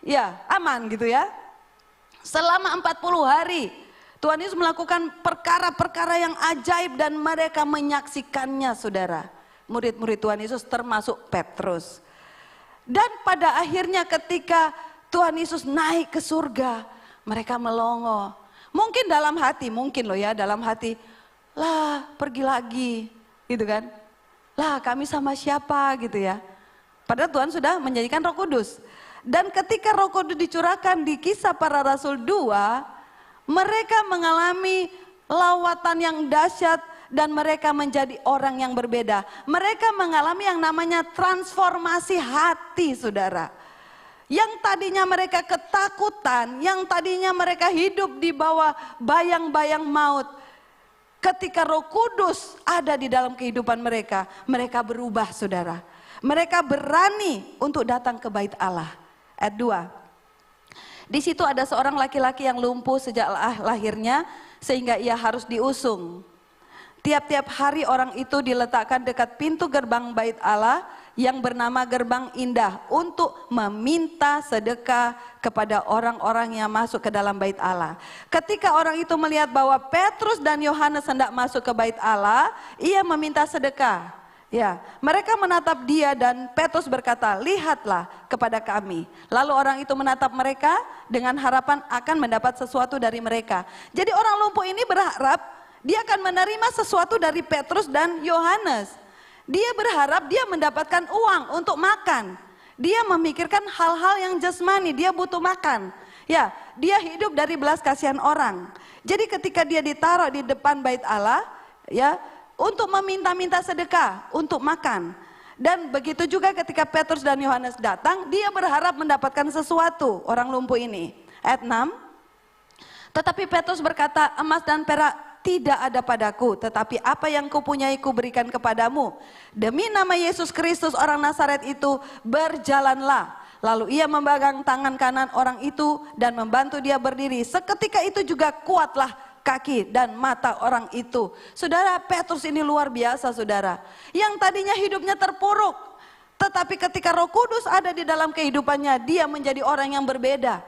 Speaker 3: ya, aman gitu ya. Selama 40 hari. Tuhan Yesus melakukan perkara-perkara yang ajaib dan mereka menyaksikannya, saudara. Murid-murid Tuhan Yesus termasuk Petrus. Dan pada akhirnya ketika Tuhan Yesus naik ke surga, mereka melongo. Mungkin dalam hati, mungkin loh ya, dalam hati, lah pergi lagi, gitu kan. Lah kami sama siapa gitu ya. Padahal Tuhan sudah menjanjikan Roh Kudus. Dan ketika Roh Kudus dicurahkan di Kisah Para Rasul 2, mereka mengalami lawatan yang dahsyat dan mereka menjadi orang yang berbeda. Mereka mengalami yang namanya transformasi hati, saudara. Yang tadinya mereka ketakutan, yang tadinya mereka hidup di bawah bayang-bayang maut. Ketika Roh Kudus ada di dalam kehidupan mereka, mereka berubah, saudara. Mereka berani untuk datang ke bait Allah. Ayat 2. Di situ ada seorang laki-laki yang lumpuh sejak lahirnya sehingga ia harus diusung. Tiap-tiap hari orang itu diletakkan dekat pintu gerbang bait Allah yang bernama Gerbang Indah untuk meminta sedekah kepada orang-orang yang masuk ke dalam bait Allah. Ketika orang itu melihat bahwa Petrus dan Yohanes hendak masuk ke bait Allah, ia meminta sedekah. Ya, mereka menatap dia dan Petrus berkata, lihatlah kepada kami. Lalu orang itu menatap mereka dengan harapan akan mendapat sesuatu dari mereka. Jadi orang lumpuh ini berharap dia akan menerima sesuatu dari Petrus dan Yohanes. Dia berharap dia mendapatkan uang untuk makan. Dia memikirkan hal-hal yang jasmani, dia butuh makan. Ya, dia hidup dari belas kasihan orang. Jadi ketika dia ditaruh di depan bait Allah, ya, untuk meminta-minta sedekah, untuk makan. Dan begitu juga ketika Petrus dan Yohanes datang, dia berharap mendapatkan sesuatu, orang lumpuh ini. Ayat 6, tetapi Petrus berkata, emas dan perak tidak ada padaku, tetapi apa yang kupunyai kuberikan kepadamu. Demi nama Yesus Kristus orang Nazaret itu, berjalanlah. Lalu ia memegang tangan kanan orang itu dan membantu dia berdiri. Seketika itu juga kuatlah kaki dan mata orang itu. Saudara, Petrus ini luar biasa, saudara. Yang tadinya hidupnya terpuruk, tetapi ketika Roh Kudus ada di dalam kehidupannya, dia menjadi orang yang berbeda.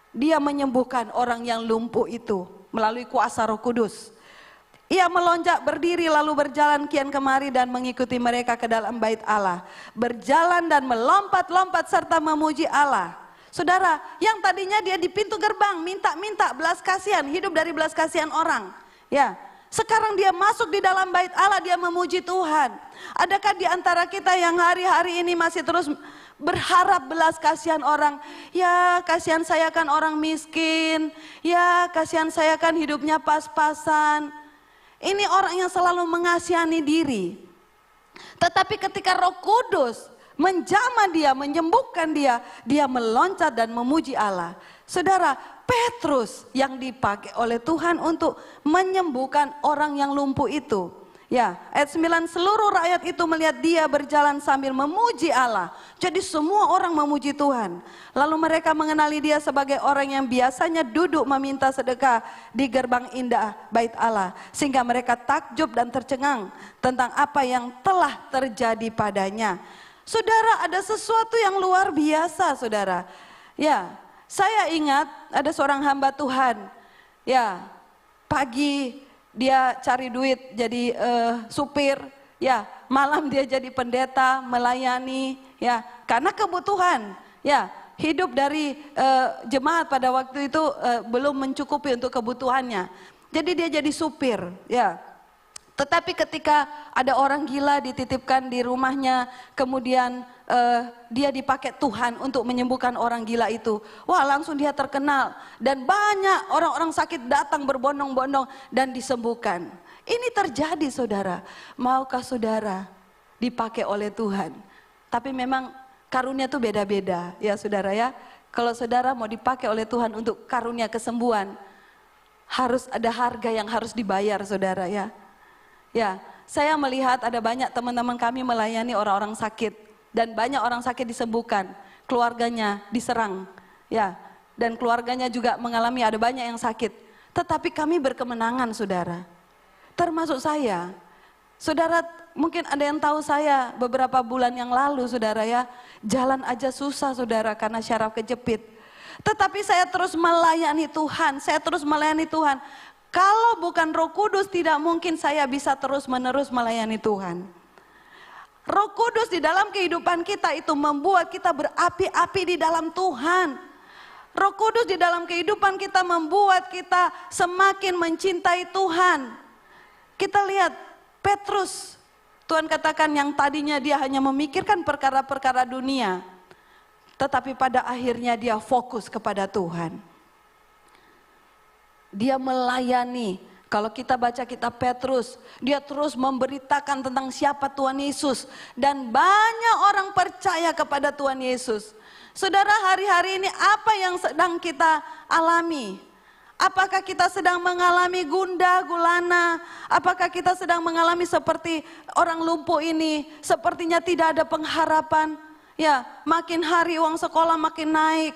Speaker 3: Dia menyembuhkan orang yang lumpuh itu melalui kuasa Roh Kudus. Ia melonjak berdiri lalu berjalan kian kemari dan mengikuti mereka ke dalam bait Allah. Berjalan dan melompat-lompat serta memuji Allah. Saudara, yang tadinya dia di pintu gerbang minta-minta belas kasihan, hidup dari belas kasihan orang. Ya, sekarang dia masuk di dalam bait Allah, dia memuji Tuhan. Adakah di antara kita yang hari-hari ini masih terus berharap belas kasihan orang? Ya, kasihan saya kan orang miskin. Ya, kasihan saya kan hidupnya pas-pasan. Ini orang yang selalu mengasihani diri. Tetapi ketika Roh Kudus menjamah dia, menyembuhkan dia, dia meloncat dan memuji Allah. Saudara, Petrus yang dipakai oleh Tuhan untuk menyembuhkan orang yang lumpuh itu. Ya, ayat 9, seluruh rakyat itu melihat dia berjalan sambil memuji Allah. Jadi semua orang memuji Tuhan. Lalu mereka mengenali dia sebagai orang yang biasanya duduk meminta sedekah di gerbang indah bait Allah. Sehingga mereka takjub dan tercengang tentang apa yang telah terjadi padanya. Saudara, ada sesuatu yang luar biasa, saudara. Ya, saya ingat ada seorang hamba Tuhan. Ya, pagi dia cari duit jadi supir. Ya, malam dia jadi pendeta, melayani. Ya, karena kebutuhan. Ya, hidup dari jemaat pada waktu itu belum mencukupi untuk kebutuhannya. Jadi dia jadi supir. Ya. Tetapi ketika ada orang gila dititipkan di rumahnya, kemudian dia dipakai Tuhan untuk menyembuhkan orang gila itu. Wah, langsung dia terkenal dan banyak orang-orang sakit datang berbondong-bondong dan disembuhkan. Ini terjadi, saudara. Maukah saudara dipakai oleh Tuhan? Tapi memang karunia itu beda-beda, ya saudara ya. Kalau saudara mau dipakai oleh Tuhan untuk karunia kesembuhan, Harus ada harga yang harus dibayar, saudara ya. Ya, saya melihat ada banyak teman-teman kami melayani orang-orang sakit. Dan banyak orang sakit disembuhkan, keluarganya diserang. Ya, dan keluarganya juga mengalami, ada banyak yang sakit. Tetapi kami berkemenangan, saudara. Termasuk saya. Saudara, mungkin ada yang tahu saya beberapa bulan yang lalu, saudara ya. Jalan aja susah, saudara, karena syaraf kejepit. Tetapi saya terus melayani Tuhan, saya terus melayani Tuhan. Kalau bukan Roh Kudus, tidak mungkin saya bisa terus-menerus melayani Tuhan. Roh Kudus di dalam kehidupan kita itu membuat kita berapi-api di dalam Tuhan. Roh Kudus di dalam kehidupan kita membuat kita semakin mencintai Tuhan. Kita lihat Petrus, Tuhan katakan yang tadinya dia hanya memikirkan perkara-perkara dunia, tetapi pada akhirnya dia fokus kepada Tuhan. Dia melayani. Kalau kita baca kitab Petrus, dia terus memberitakan tentang siapa Tuhan Yesus. Dan banyak orang percaya kepada Tuhan Yesus. Saudara, hari-hari ini apa yang sedang kita alami? Apakah kita sedang mengalami gundah gulana? Apakah kita sedang mengalami seperti orang lumpuh ini? Sepertinya tidak ada pengharapan. Ya, makin hari uang sekolah makin naik.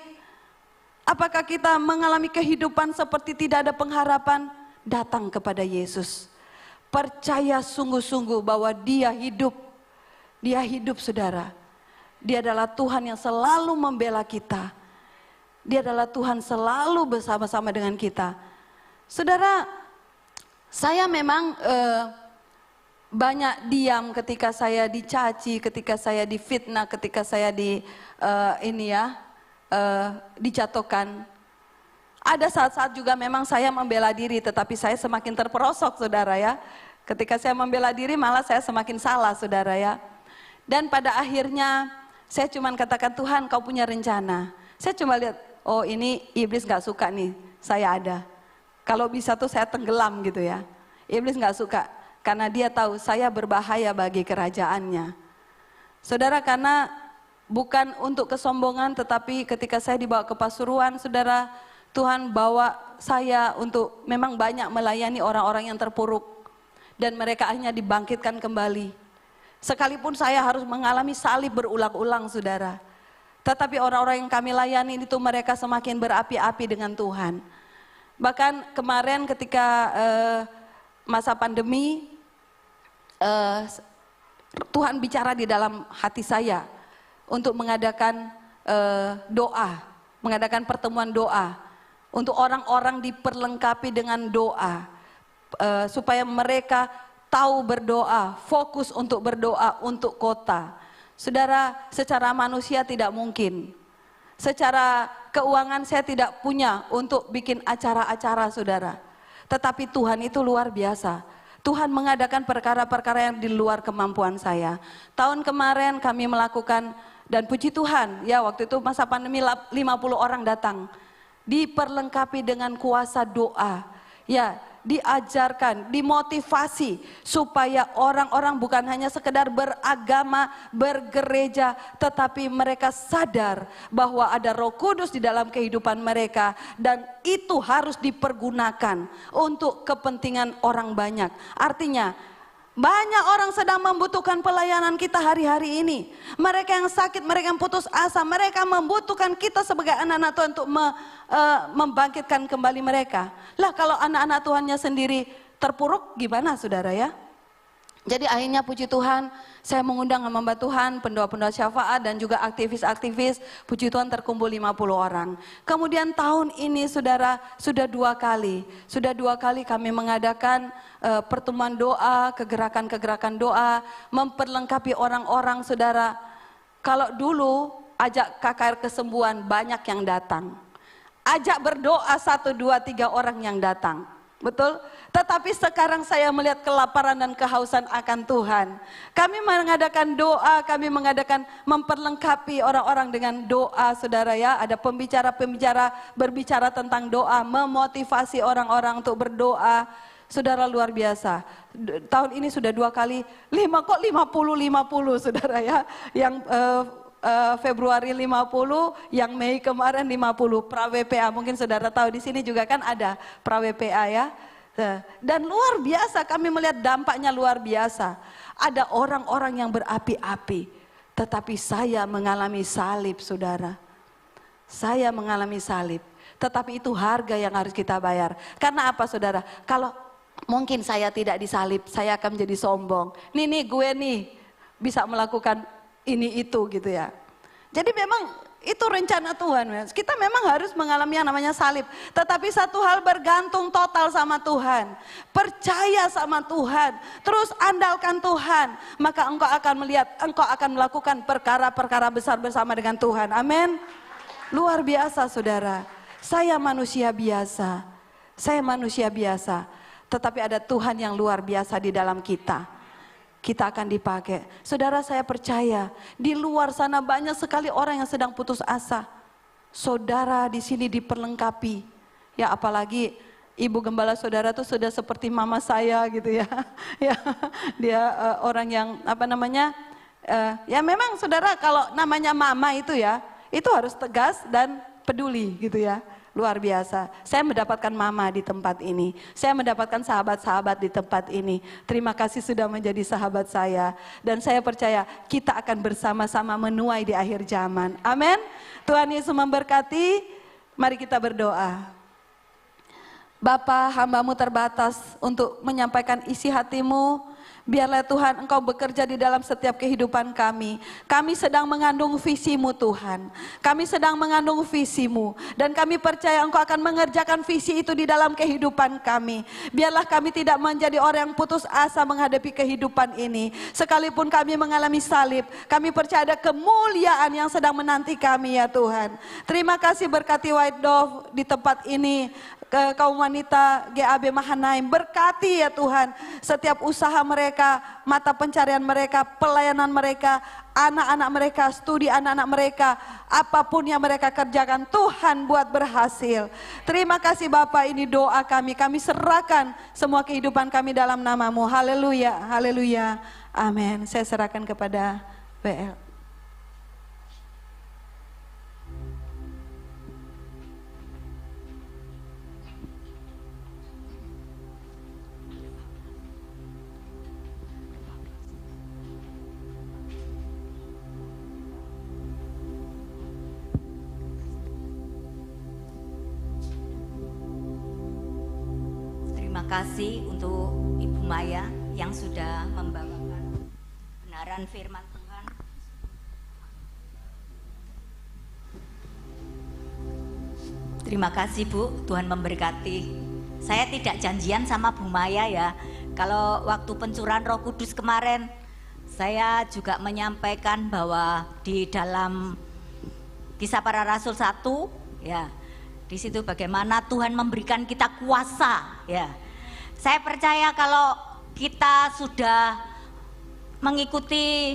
Speaker 3: Apakah kita mengalami kehidupan seperti tidak ada pengharapan? Datang kepada Yesus. Percaya sungguh-sungguh bahwa Dia hidup. Dia hidup, saudara. Dia adalah Tuhan yang selalu membela kita. Dia adalah Tuhan selalu bersama-sama dengan kita. Saudara, saya memang banyak diam ketika saya dicaci, ketika saya difitnah, ketika saya dijatuhkan. Ada saat-saat juga memang saya membela diri, tetapi saya semakin terperosok, saudara ya. Ketika saya membela diri malah saya semakin salah, saudara ya. Dan pada akhirnya saya cuma katakan, Tuhan, Kau punya rencana. Saya cuma lihat, oh ini iblis gak suka nih, saya ada. Kalau bisa tuh saya tenggelam gitu ya. Iblis gak suka, karena dia tahu saya berbahaya bagi kerajaannya. Saudara, karena bukan untuk kesombongan, tetapi ketika saya dibawa ke Pasuruan, saudara, Tuhan bawa saya untuk memang banyak melayani orang-orang yang terpuruk. Dan mereka akhirnya dibangkitkan kembali. Sekalipun saya harus mengalami salib berulang-ulang, saudara. Tetapi orang-orang yang kami layani itu mereka semakin berapi-api dengan Tuhan. Bahkan kemarin ketika masa pandemi, Tuhan bicara di dalam hati saya untuk mengadakan doa, mengadakan pertemuan doa. Untuk orang-orang diperlengkapi dengan doa, supaya mereka tahu berdoa, fokus untuk berdoa untuk kota. Saudara, secara manusia tidak mungkin. Secara keuangan saya tidak punya untuk bikin acara-acara, saudara. Tetapi Tuhan itu luar biasa. Tuhan mengadakan perkara-perkara yang di luar kemampuan saya. Tahun kemarin kami melakukan, dan puji Tuhan, ya waktu itu masa pandemi 50 orang datang. Diperlengkapi dengan kuasa doa. Ya, diajarkan, dimotivasi supaya orang-orang bukan hanya sekedar beragama, bergereja, tetapi mereka sadar bahwa ada Roh Kudus di dalam kehidupan mereka dan itu harus dipergunakan untuk kepentingan orang banyak. Artinya banyak orang sedang membutuhkan pelayanan kita hari-hari ini. Mereka yang sakit, mereka yang putus asa, mereka membutuhkan kita sebagai anak-anak Tuhan untuk membangkitkan kembali mereka. Lah kalau anak-anak Tuhannya sendiri terpuruk gimana, saudara ya? Jadi akhirnya puji Tuhan, saya mengundang hamba Tuhan, pendoa-pendoa syafaat dan juga aktivis-aktivis. Puji Tuhan terkumpul 50 orang. Kemudian tahun ini saudara sudah dua kali kami mengadakan pertemuan doa, kegerakan-kegerakan doa, memperlengkapi orang-orang, saudara. Kalau dulu ajak KKR kesembuhan banyak yang datang. Ajak berdoa 1, 2, 3 orang yang datang. Betul? Tetapi sekarang saya melihat kelaparan dan kehausan akan Tuhan. Kami mengadakan doa, kami mengadakan memperlengkapi orang-orang dengan doa, saudara ya. Ada pembicara-pembicara berbicara tentang doa, memotivasi orang-orang untuk berdoa. Saudara, luar biasa. Tahun ini sudah 2 kali, 50 saudara ya. Yang Februari 50, yang Mei kemarin 50 pra-WPA. Mungkin saudara tahu di sini juga kan ada pra-WPA ya. Dan luar biasa, kami melihat dampaknya luar biasa. Ada orang-orang yang berapi-api, tetapi saya mengalami salib, saudara. Saya mengalami salib, tetapi itu harga yang harus kita bayar. Karena apa, saudara? Kalau mungkin saya tidak disalib, saya akan menjadi sombong. Nih gue nih bisa melakukan ini itu gitu ya. Jadi memang itu rencana Tuhan. Kita memang harus mengalami yang namanya salib. Tetapi satu hal, bergantung total sama Tuhan. Percaya sama Tuhan. Terus andalkan Tuhan. Maka engkau akan melihat, engkau akan melakukan perkara-perkara besar bersama dengan Tuhan. Amin. Luar biasa, saudara. Saya manusia biasa. Saya manusia biasa. Tetapi ada Tuhan yang luar biasa di dalam kita. Kita akan dipakai. Saudara, saya percaya di luar sana banyak sekali orang yang sedang putus asa. Saudara di sini diperlengkapi. Ya, apalagi ibu gembala saudara tuh sudah seperti mama saya gitu ya. Ya, dia orang yang apa namanya? Ya memang saudara, kalau namanya mama itu ya, itu harus tegas dan peduli gitu ya. Luar biasa. Saya mendapatkan mama di tempat ini. Saya mendapatkan sahabat-sahabat di tempat ini. Terima kasih sudah menjadi sahabat saya. Dan saya percaya kita akan bersama-sama menuai di akhir zaman. Amin. Tuhan Yesus memberkati. Mari kita berdoa. Bapa, hamba-Mu terbatas untuk menyampaikan isi hati-Mu. Biarlah Tuhan Engkau bekerja di dalam setiap kehidupan kami. Kami sedang mengandung visi-Mu Tuhan. Kami sedang mengandung visi-Mu. Dan kami percaya Engkau akan mengerjakan visi itu di dalam kehidupan kami. Biarlah kami tidak menjadi orang yang putus asa menghadapi kehidupan ini. Sekalipun kami mengalami salib, kami percaya ada kemuliaan yang sedang menanti kami ya Tuhan. Terima kasih, berkati White Dove di tempat ini. Kaum wanita GAB Mahanaim, berkati ya Tuhan setiap usaha mereka, mata pencarian mereka, pelayanan mereka, anak-anak mereka, studi anak-anak mereka, apapun yang mereka kerjakan Tuhan buat berhasil. Terima kasih Bapak, ini doa kami serahkan semua kehidupan kami dalam nama-Mu. Haleluya, haleluya, amin. Saya serahkan kepada BL.
Speaker 4: Terima kasih untuk Ibu Maya yang sudah membawakan kebenaran firman Tuhan. Terima kasih Bu, Tuhan memberkati. Saya tidak janjian sama Bu Maya ya. Kalau waktu pencurahan Roh Kudus kemarin, saya juga menyampaikan bahwa di dalam Kisah Para Rasul 1 ya, di situ bagaimana Tuhan memberikan kita kuasa ya. Saya percaya kalau kita sudah mengikuti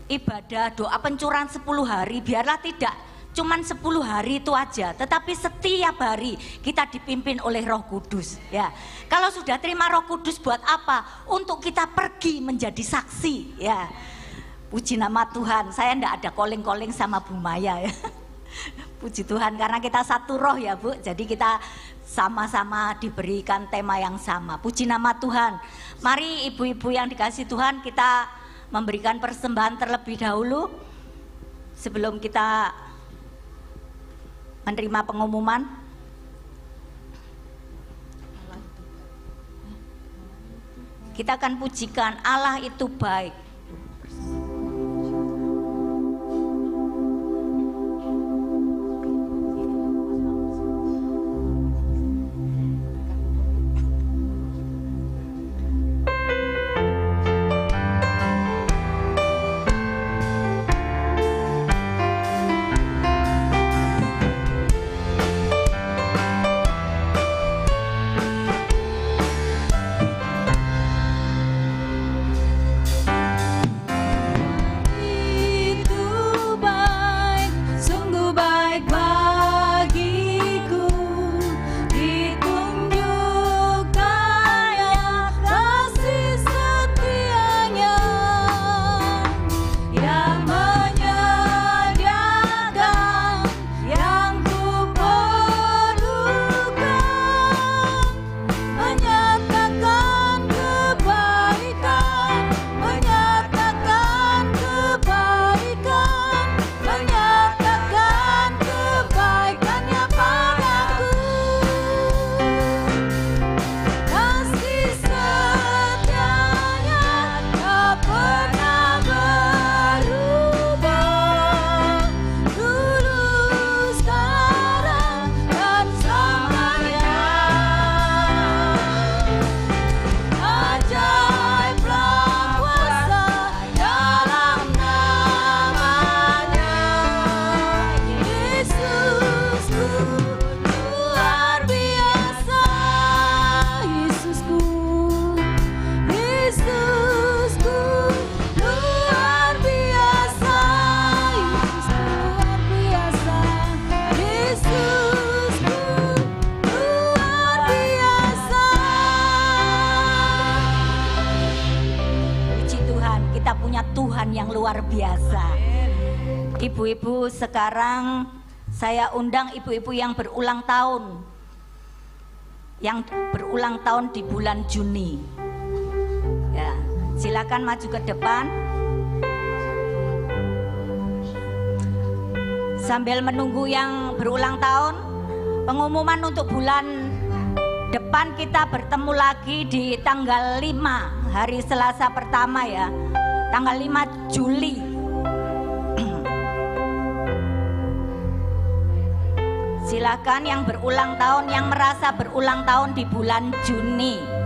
Speaker 4: ibadah doa pencurahan 10 hari, biarlah tidak cuman 10 hari itu aja, tetapi setiap hari kita dipimpin oleh Roh Kudus ya. Kalau sudah terima Roh Kudus buat apa? Untuk kita pergi menjadi saksi ya. Puji nama Tuhan, saya enggak ada calling-calling sama Bu Maya ya. Puji Tuhan, karena kita satu roh ya Bu, jadi kita sama-sama diberikan tema yang sama. Puji nama Tuhan. Mari ibu-ibu yang dikasih Tuhan, kita memberikan persembahan terlebih dahulu sebelum kita menerima pengumuman. Kita akan pujikan Allah itu baik. luar biasa. Ibu-ibu, sekarang saya undang ibu-ibu yang berulang tahun. Yang berulang tahun di bulan Juni. Ya, silakan maju ke depan. Sambil menunggu yang berulang tahun, pengumuman untuk bulan depan kita bertemu lagi di tanggal 5, hari Selasa pertama ya, tanggal 5 Juli. Silakan yang berulang tahun, yang merasa berulang tahun di bulan Juni.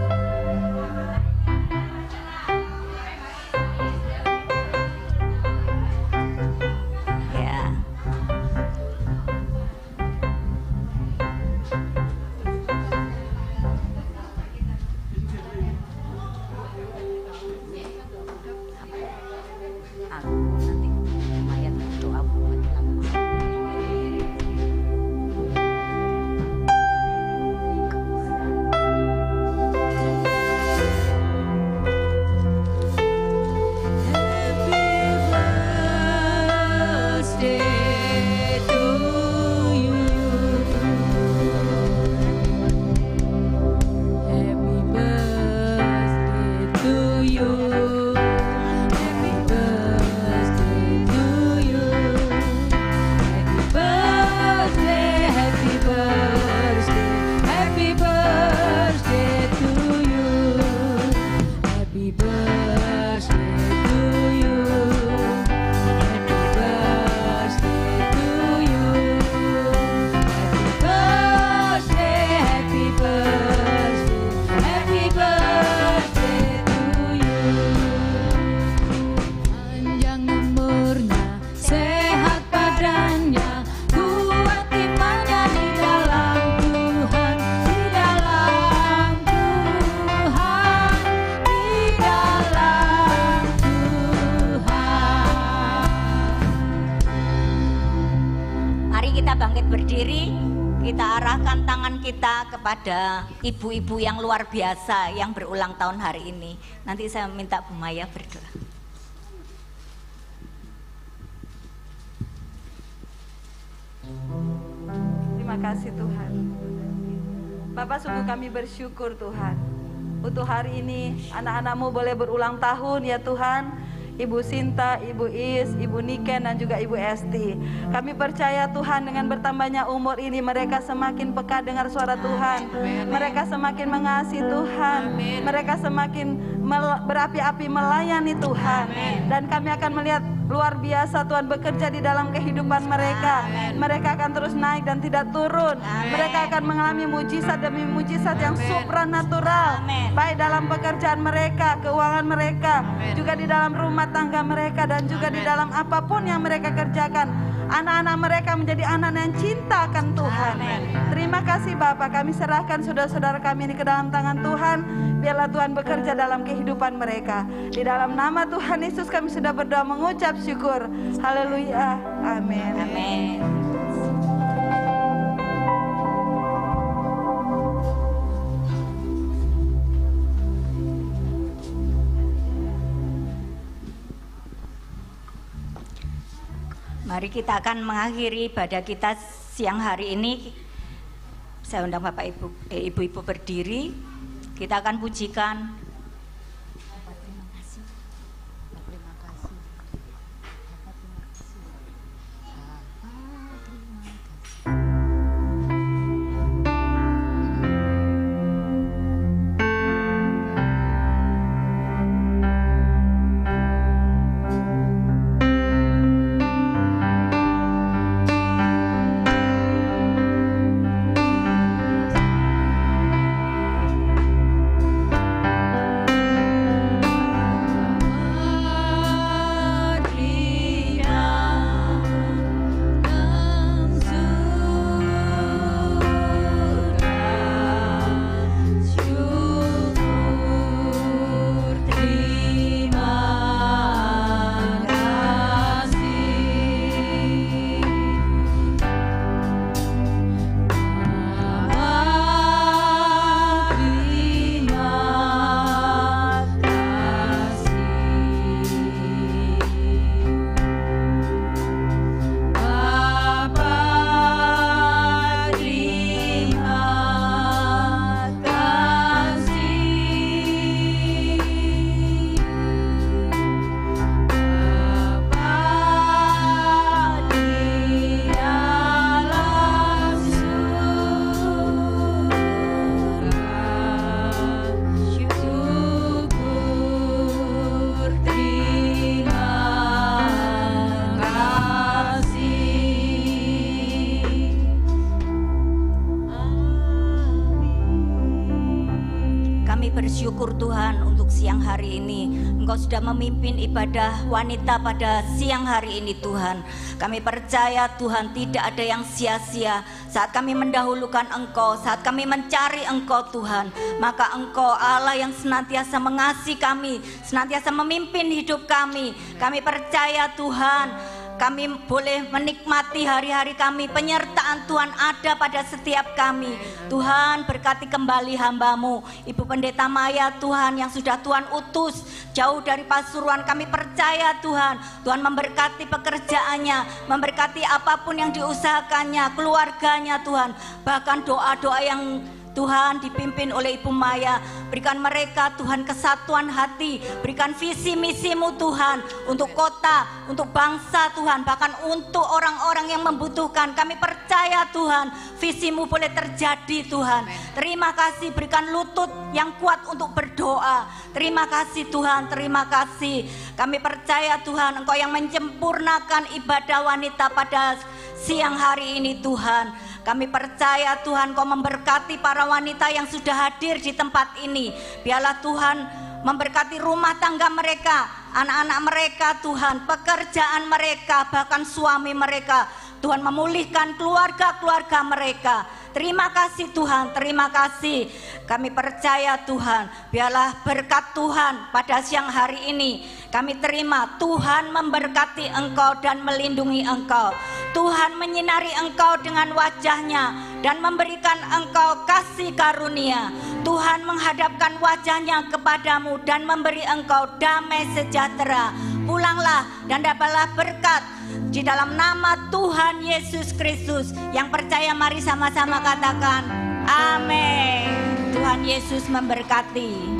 Speaker 4: Kepada ibu-ibu yang luar biasa yang berulang tahun hari ini. Nanti saya minta Bu Maya berdoa.
Speaker 3: Terima kasih Tuhan. Bapak, sungguh kami bersyukur Tuhan, untuk hari ini anak-anak-Mu boleh berulang tahun ya Tuhan. Ibu Sinta, Ibu Is, Ibu Niken dan juga Ibu Esti. Kami percaya Tuhan, dengan bertambahnya umur ini mereka semakin peka dengar suara Tuhan. Mereka semakin mengasihi Tuhan. Mereka semakin berapi-api melayani Tuhan. Dan kami akan melihat luar biasa Tuhan bekerja di dalam kehidupan mereka. Mereka akan terus naik dan tidak turun. Mereka akan mengalami mujizat demi mujizat yang supranatural, baik dalam pekerjaan mereka, keuangan mereka, juga di dalam rumah tangga mereka, dan juga di dalam apapun yang mereka kerjakan. Anak-anak mereka menjadi anak yang cinta akan Tuhan. Terima kasih Bapak, kami serahkan saudara-saudara kami ini ke dalam tangan Tuhan. Biarlah Tuhan bekerja dalam kehidupan mereka. Di dalam nama Tuhan Yesus kami sudah berdoa mengucap syukur. Haleluya. Amin.
Speaker 4: Amin. Mari kita akan mengakhiri ibadah kita siang hari ini. Saya undang Bapak Ibu, ibu-ibu berdiri. Kita akan pujikan. Kami bersyukur Tuhan untuk siang hari ini Engkau sudah memimpin ibadah wanita pada siang hari ini Tuhan. Kami percaya Tuhan tidak ada yang sia-sia saat kami mendahulukan Engkau, saat kami mencari Engkau Tuhan. Maka Engkau Allah yang senantiasa mengasihi kami, senantiasa memimpin hidup kami. Kami percaya Tuhan kami boleh menikmati hari-hari kami. Penyertaan Tuhan ada pada setiap kami. Tuhan berkati kembali hamba-Mu Ibu Pendeta Maya Tuhan, yang sudah Tuhan utus jauh dari Pasuruan. Kami percaya Tuhan, Tuhan memberkati pekerjaannya, memberkati apapun yang diusahakannya, keluarganya Tuhan. Bahkan doa-doa yang Tuhan dipimpin oleh Ibu Maya, berikan mereka Tuhan kesatuan hati, berikan visi misimu Tuhan untuk kota, untuk bangsa Tuhan, bahkan untuk orang-orang yang membutuhkan. Kami percaya Tuhan visimu boleh terjadi Tuhan. Terima kasih, berikan lutut yang kuat untuk berdoa. Terima kasih Tuhan, terima kasih. Kami percaya Tuhan Engkau yang menyempurnakan ibadah wanita pada siang hari ini Tuhan. Kami percaya Tuhan Kau memberkati para wanita yang sudah hadir di tempat ini. Biarlah Tuhan memberkati rumah tangga mereka, anak-anak mereka Tuhan, pekerjaan mereka, bahkan suami mereka. Tuhan memulihkan keluarga-keluarga mereka. Terima kasih Tuhan, terima kasih. Kami percaya Tuhan, biarlah berkat Tuhan pada siang hari ini kami terima. Tuhan memberkati Engkau dan melindungi Engkau. Tuhan menyinari Engkau dengan wajahnya dan memberikan Engkau kasih karunia. Tuhan menghadapkan wajahnya kepadamu dan memberi Engkau damai sejahtera. Pulanglah dan dapatlah berkat di dalam nama Tuhan Yesus Kristus. Yang percaya mari sama-sama katakan amin. Tuhan Yesus memberkati.